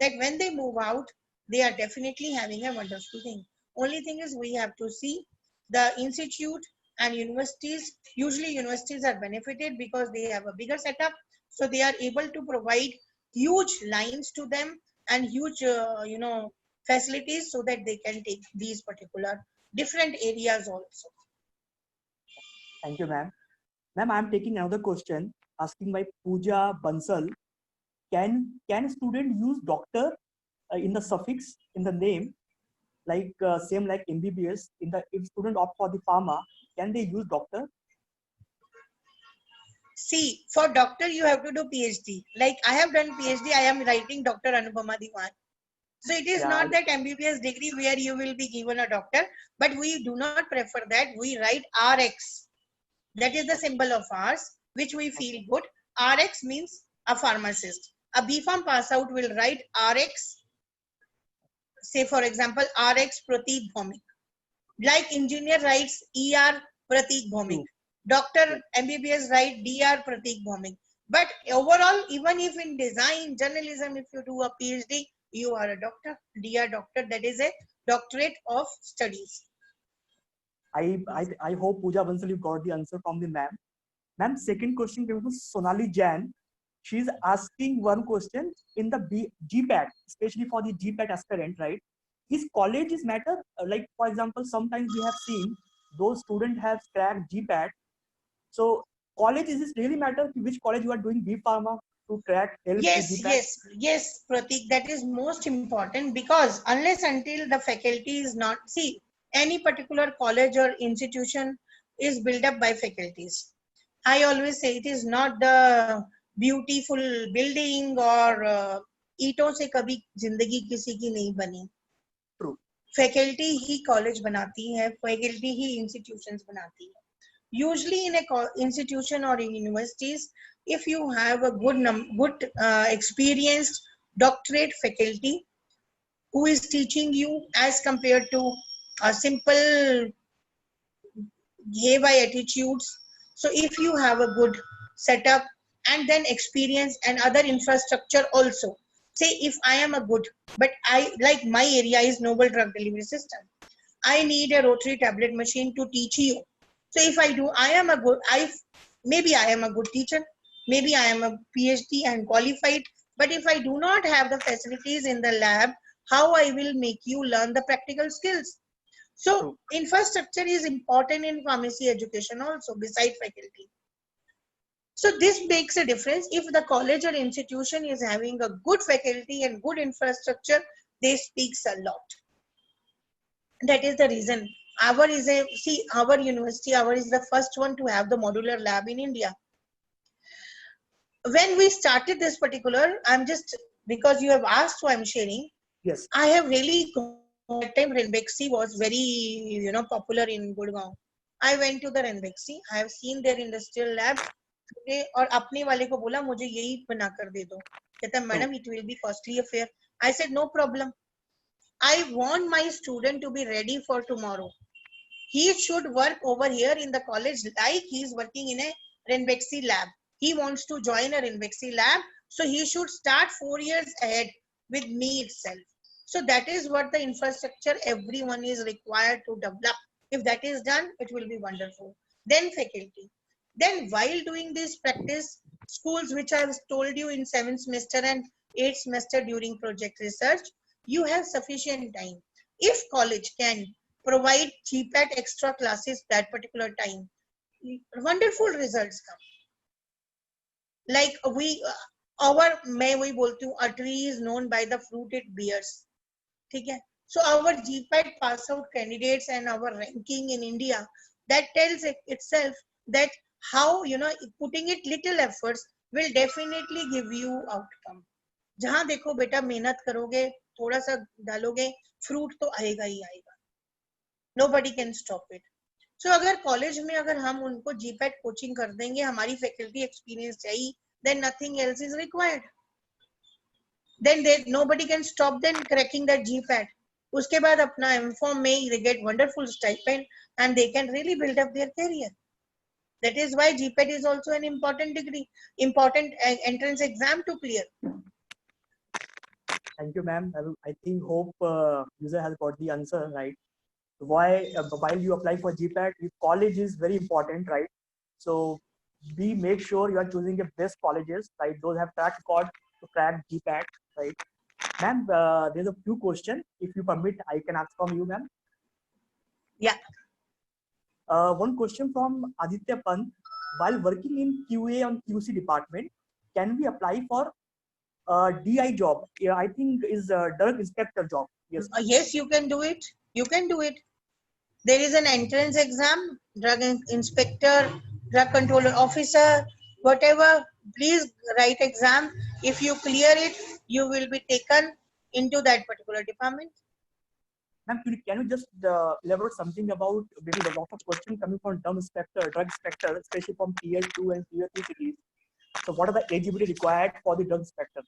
that when they move out, they are definitely having a wonderful thing. Only thing is we have to see the institute and universities. Usually universities are benefited because they have a bigger setup. So they are able to provide huge lines to them and huge, facilities so that they can take these particular different areas also. Thank you, ma'am. Ma'am, I'm taking another question asking by Pooja Bansal. Can a student use doctor in the suffix in the name, like same like MBBS? If student opt for the pharma, can they use doctor? See, for doctor you have to do PhD. Like I have done PhD, I am writing Dr. Anupama Diwan. So it is not that MBBS degree where you will be given a doctor, but we do not prefer that. We write RX. That is the symbol of ours, which we feel good. RX means a pharmacist. A B Farm pass out will write RX. Say for example, RX Pratik Bhaumik. Like engineer writes ER Pratik Bhaumik. Doctor MBBS write DR Pratik Bhaumik. But overall, even if in design, journalism, if you do a PhD, you are a doctor, DR doctor. That is a doctorate of studies. I hope Pooja Bansal you got the answer from the ma'am. Ma'am, second question came from Sonali Jain. She's asking one question in the GPAT, especially for the GPAT aspirant, right? Is colleges matter? Like for example, sometimes we have seen those students have cracked GPAT. So college, is this really matter which college you are doing B Pharma? to crack LPG? Yes, Pratik, that is most important, because unless until the faculty is not, see, any particular college or institution is built up by faculties. I always say it is not the beautiful building or ईंटों से कभी जिंदगी किसी की नहीं बनी. True. Faculty ही college बनाती है, faculty ही institutions बनाती है. Usually in a institution or in universities, if you have a good experienced doctorate faculty who is teaching you as compared to a simple gay by attitudes, so if you have a good setup and then experience and other infrastructure also, say if I am a good, but I like my area is novel drug delivery system, I need a rotary tablet machine to teach you. So if I do, maybe I am a good teacher, maybe I am a PhD and qualified, but if I do not have the facilities in the lab, how I will make you learn the practical skills? So infrastructure is important in pharmacy education also, beside faculty. So this makes a difference. If the college or institution is having a good faculty and good infrastructure, this speaks a lot. That is the reason our university is the first one to have the modular lab in India. When we started this particular, I'm just, because you have asked, so I'm sharing. Yes. I have really, that time Ranbaxy was very, popular in Gurgaon. I went to the Ranbaxy. I have seen their industrial lab. और अपने वाले को बोला मुझे यही बना कर दे दो. कहता madam it will be costly affair. I said no problem. I want my student to be ready for tomorrow. He should work over here in the college like he is working in a Ranbaxy lab. He wants to join a Ranbaxy lab, so he should start 4 years ahead with me itself. So that is what the infrastructure everyone is required to develop. If that is done, it will be wonderful. Then faculty. Then while doing this practice, schools which I have told you in 7th semester and 8th semester during project research, you have sufficient time. If college can provide GPAT extra classes that particular time, wonderful results come. Like मैं वही बोलती हूँ, a tree is known by the fruit it bears. ठीक है? So our GPAT pass out candidates and our ranking in India, that tells itself that how, putting it little efforts will definitely give you outcome. जहाँ देखो बेटा मेहनत करोगे, थोड़ा सा डालोगे, fruit तो आएगा ही आएगा. Nobody can stop it. So अगर college में अगर हम उनको GPAT coaching कर देंगे, हमारी faculty experience चाहिए, then nothing else is required. Then nobody can stop them cracking that GPAT. उसके बाद अपना M.Pharm में they get wonderful stipend and they can really build up their career. That is why GPAT is also an important degree, important entrance exam to clear. Thank you, ma'am. I think hope user has got the answer right. Why while you apply for GPAT, college is very important, right? So we make sure you are choosing the best colleges, right? Those have track record to crack GPAT, right? Ma'am, there's a few questions. If you permit, I can ask from you, ma'am. Yeah. One question from Aditya Pant. While working in QA and QC department, can we apply for DI job? Yeah, I think is a drug inspector job. Yes. Yes, you can do it. You can do it. There is an entrance exam, drug inspector, drug controller officer, whatever. Please write exam. If you clear it, you will be taken into that particular department. Ma'am, can you just elaborate something about, because a lot of questions coming from drug inspector, especially from tier 2 and tier 3 cities. So what are the eligibility required for the drug inspector?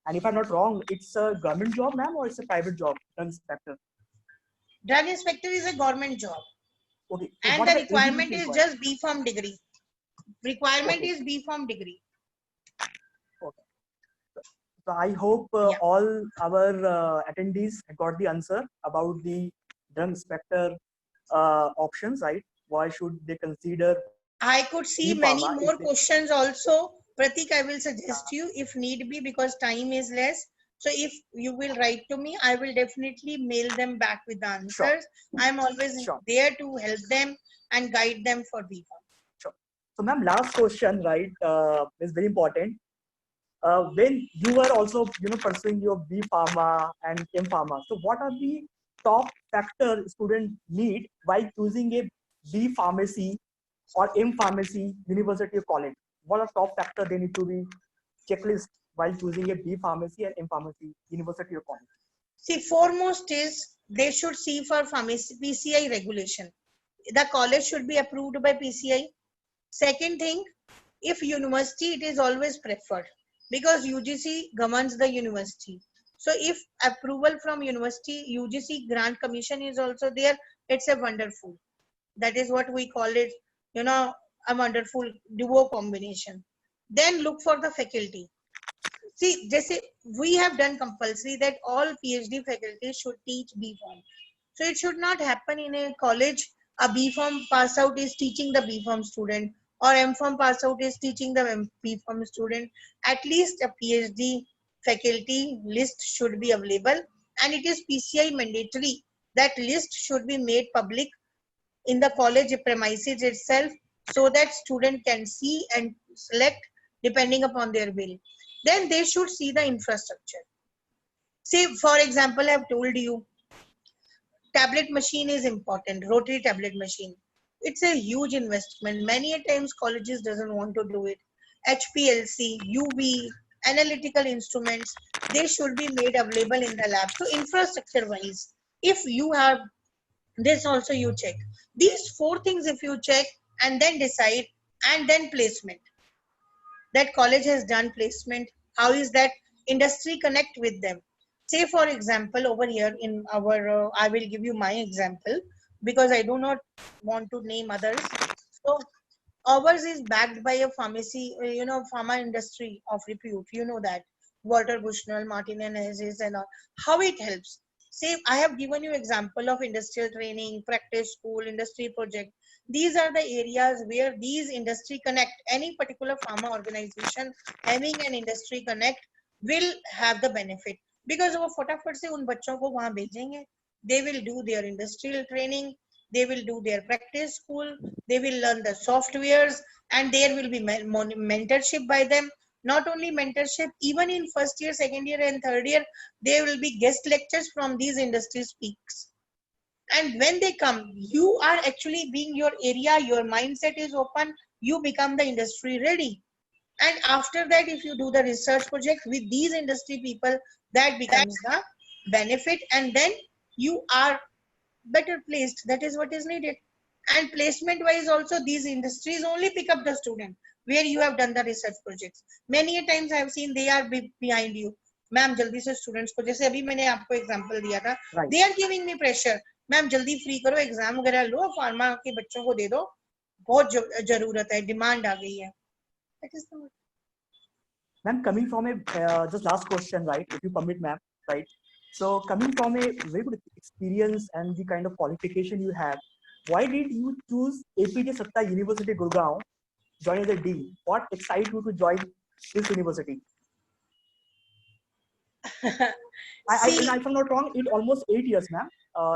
And if I'm not wrong, it's a government job, ma'am, or it's a private job, drug inspector? Drug inspector is a government job. Okay. So and the requirement is just B.Pharm degree. Requirement is B.Pharm degree. Okay. So I hope all our attendees got the answer about the drug inspector options, right? Why should they consider? I could see many more questions also. Pratik, I will suggest you if need be, because time is less. So if you will write to me, I will definitely mail them back with the answers. Sure. I'm always there to help them and guide them for B.Pharm. Sure. So ma'am, last question, right, is very important. when you are also pursuing your B Pharma and M Pharma, so what are the top factor student need while choosing a B Pharmacy or M Pharmacy university or college? What are top factor they need to be checklist while choosing a B Pharmacy and M Pharmacy university or college? See, foremost is they should see for pharmacy PCI regulation. The college should be approved by PCI. Second thing, if university, it is always preferred because UGC governs the university. So if approval from university, UGC grant commission is also there, it's a wonderful. That is what we call it, a wonderful duo combination. Then look for the faculty. See, जैसे we have done compulsory that all PhD faculty should teach B Pharm. So it should not happen in a college. A B Pharm pass out is teaching the B Pharm student, or M Pharm pass out is teaching the B Pharm student. At least a PhD faculty list should be available, and it is PCI mandatory. That list should be made public in the college premises itself, so that student can see and select depending upon their will. Then they should see the infrastructure. Say, for example, I've told you tablet machine is important, rotary tablet machine. It's a huge investment. Many a times colleges doesn't want to do it. HPLC, UV, analytical instruments, they should be made available in the lab. So infrastructure wise, if you have this also, you check. These four things if you check and then decide, and then placement. That college has done placement. How is that industry connect with them? Say for example, over here in our, I will give you my example because I do not want to name others. So ours is backed by a pharmacy, pharma industry of repute. You know that Walter Bushnell, Martin and Hayes and all. How it helps. Say I have given you example of industrial training, practice school, industry project. These are the areas where these industry connect. Any particular pharma organization having an industry connect will have the benefit because वो फटाफट से उन बच्चों को वहां भेजेंगे. They will do their industrial training, they will do their practice school, they will learn the softwares, and there will be mentorship by them. Not only mentorship, even in first year, second year and third year, there will be guest lectures from these industry speaks. And when they come, you are actually being your area, your mindset is open, you become the industry ready. And after that, if you do the research project with these industry people, that becomes the benefit, and then you are better placed. That is what is needed. And placement wise also, these industries only pick up the student where you have done the research projects. Many a times I have seen they are behind you. Ma'am जल्दी से students को, जैसे अभी मैंने आपको example दिया था, they are giving me pressure, ma'am जल्दी फ्री करो, एग्जाम वगैरह लो, फार्मा के बच्चों को दे दो, बहुत जरूरत है, डिमांड आ गई है. That is the. Ma'am, coming from a just last question, right? If you permit, ma'am, right? So coming from a very good experience and the kind of qualification you have, why did you choose APJ Satta University Gurgaon, join as a dean? What excited you to join this university? If I'm not wrong, it almost 8 years, ma'am.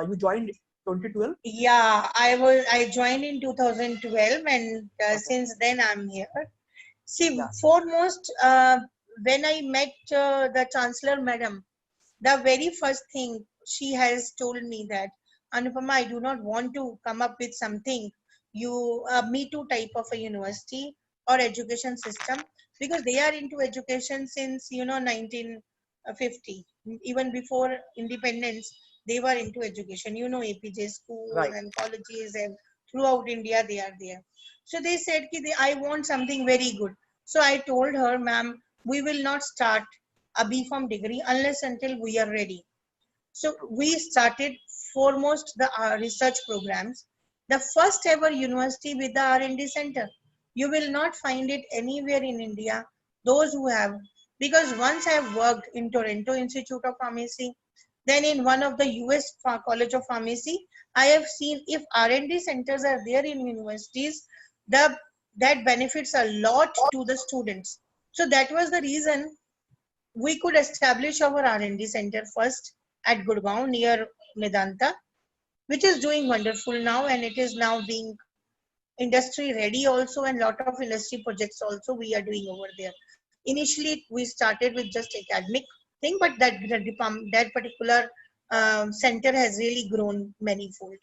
You joined 2012. Yeah, I joined in 2012, and since then I'm here. See, yeah. Foremost, when I met the Chancellor Madam, the very first thing she has told me that, Anupama, I do not want to come up with something, Me Too type of a university or education system, because they are into education since, 1950. Even before independence, they were into education, APJ schools, right, and colleges, and throughout India, they are there. So they said, I want something very good. So I told her, ma'am, we will not start a B Pharm degree unless until we are ready. So we started foremost the research programs. The first ever university with the R&D center. You will not find it anywhere in India. Those who have, because once I have worked in Toronto Institute of Pharmacy, then in one of the US College of Pharmacy, I have seen if R&D centers are there in universities, that benefits a lot to the students. So that was the reason we could establish our R&D center first at Gurgaon near Medanta, which is doing wonderful now, and it is now being industry ready also, and lot of industry projects also we are doing over there. Initially, we started with just academic thing, but that particular center has really grown manifold.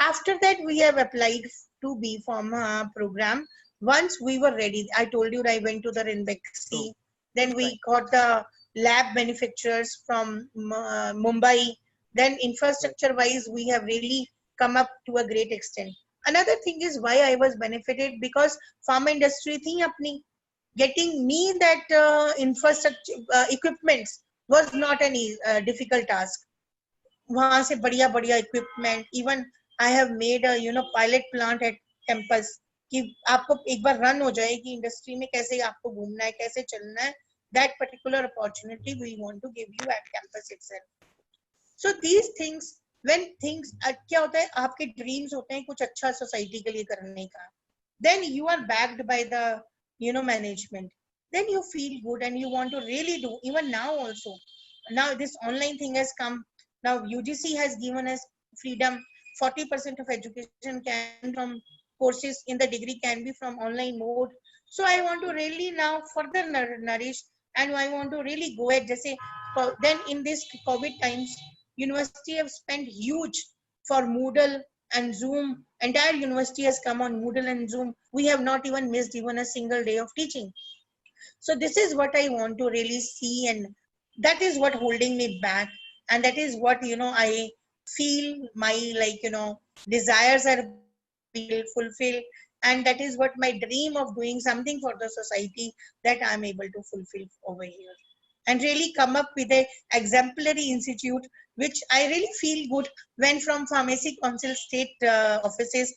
After that, we have applied to B Pharma program. Once we were ready, I told you I went to the Ranbaxy. Then we got the lab manufacturers from Mumbai. Then infrastructure-wise, we have really come up to a great extent. Another thing is why I was benefited, because pharma industry थी अपनी, getting me that infrastructure equipments was not any difficult task. वहां से बढ़िया बढ़िया equipment, even I have made pilot plant at campus, कि आपको एक बार run हो जाए कि इंडस्ट्री में कैसे आपको घूमना है, कैसे चलना है. That particular opportunity we want to give you at campus itself. So these things, when things, क्या होता है, आपके ड्रीम्स होते हैं कुछ अच्छा सोसाइटी के लिए करने का, then you are backed by the management, then you feel good and you want to really do. Even now also, now this online thing has come. Now UGC has given us freedom. 40% of education can from courses in the degree can be from online mode. So I want to really now further nourish, and I want to really go ahead. Just say, then in this COVID times, university have spent huge for Moodle and Zoom. Entire university has come on Moodle and Zoom. We have not even missed even a single day of teaching. So this is what I want to really see, and that is what holding me back, and that is what I feel my desires are being fulfilled, and that is what my dream of doing something for the society that I'm able to fulfill over here, and really come up with a exemplary institute, which I really feel good when from Pharmacy Council state offices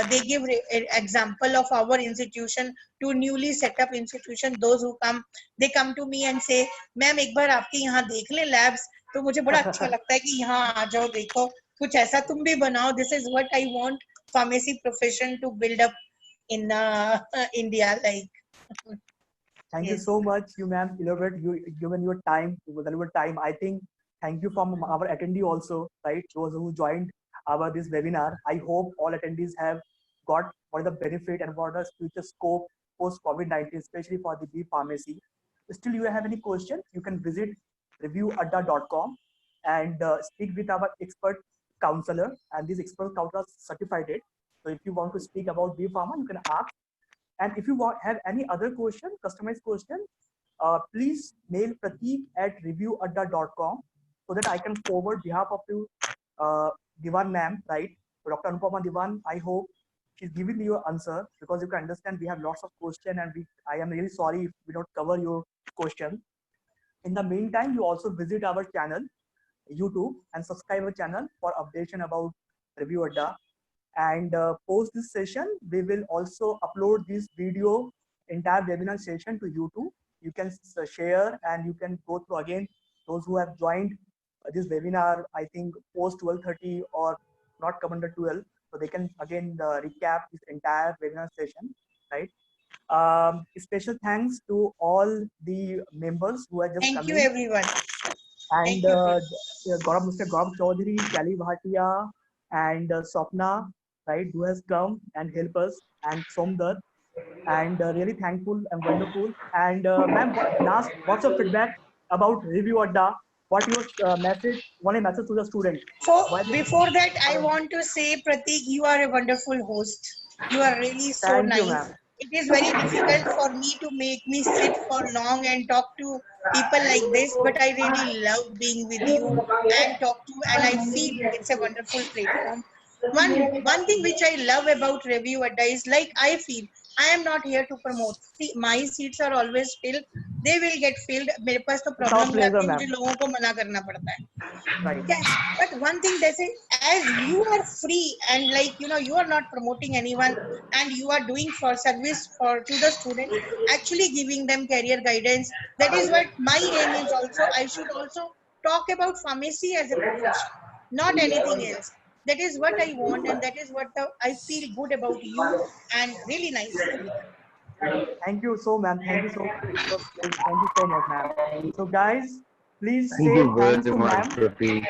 they give an example of our institution to newly set up institution. Those who come, they come to me and say, ma'am एक बार आपके यहाँ देख ले labs, तो मुझे बड़ा अच्छा लगता है कि यहाँ आ जाओ, देखो कुछ ऐसा तुम भी बनाओ. This is what I want pharmacy profession to build up in India. Thank you so much, you ma'am, elaborate, you given your time, valuable time. I think thank you from our attendee also, right? Those who joined our this webinar. I hope all attendees have got what the benefit and what the future scope post COVID-19, especially for the B Pharmacy. Still, you have any questions, you can visit reviewadda.com and speak with our expert counselor, and these expert counselors certified it. So if you want to speak about B Pharma, you can ask. And if you have any other question, customized question, please mail prateek@reviewadda.com so that I can forward behalf of you, Diwan ma'am, right? So Dr. Anupama Diwan, I hope she's giving you your answer, because you can understand we have lots of questions, and I am really sorry if we don't cover your question. In the meantime, you also visit our channel, YouTube, and subscribe our channel for updation about Review Adda. And post this session, we will also upload this video, entire webinar session to YouTube. You can share and you can go through again. Those who have joined this webinar, I think post 12:30 or not come under 12, so they can again recap this entire webinar session, right? Special thanks to all the members who are just Thank coming. you, everyone. And Mr. Gaurav Chaudhary, Kelly Bhatia, and Swapna, right, who has come and help us, and Somdar, and really thankful and wonderful. And ma'am, last, what's your feedback about Review Adda? What your message? One message to the student? So before that, I want to say, Prateek, you are a wonderful host. You are really so Thank you, nice. ma'am. It is very difficult for me to make me sit for long and talk to people like this, but I really love being with you and talk to, and I feel it's a wonderful platform. One thing which I love about Review Adda is, like, I feel I am not here to promote. See, my seats are always filled. They will get filled. मेरे पास तो problem है कि मुझे लोगों को मना करना पड़ता है. Right. Yes, but one thing they say, as you are free and you are not promoting anyone, and you are doing for service to the student, actually giving them career guidance. That is what my aim is also. I should also talk about pharmacy as a profession, not anything else. That is what I want, and that is what I feel good about you, and really nice. Thank you so, ma'am. Thank you so much. Thank you so much, ma'am. So, guys, please Thank say you thanks very to much, ma'am. Prateek.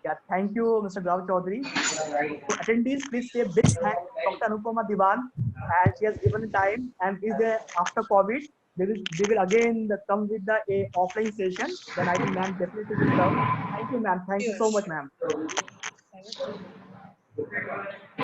Yeah, thank you, Mr. Gaurav Chaudhary. So, attendees, please say big thanks to Dr. Anupama Diwan, and she has given time and is there after COVID. we will again come with the a offline session. Then I think ma'am definitely will come. Thank you, ma'am. Thank you so Sure. much, ma'am. Thank you.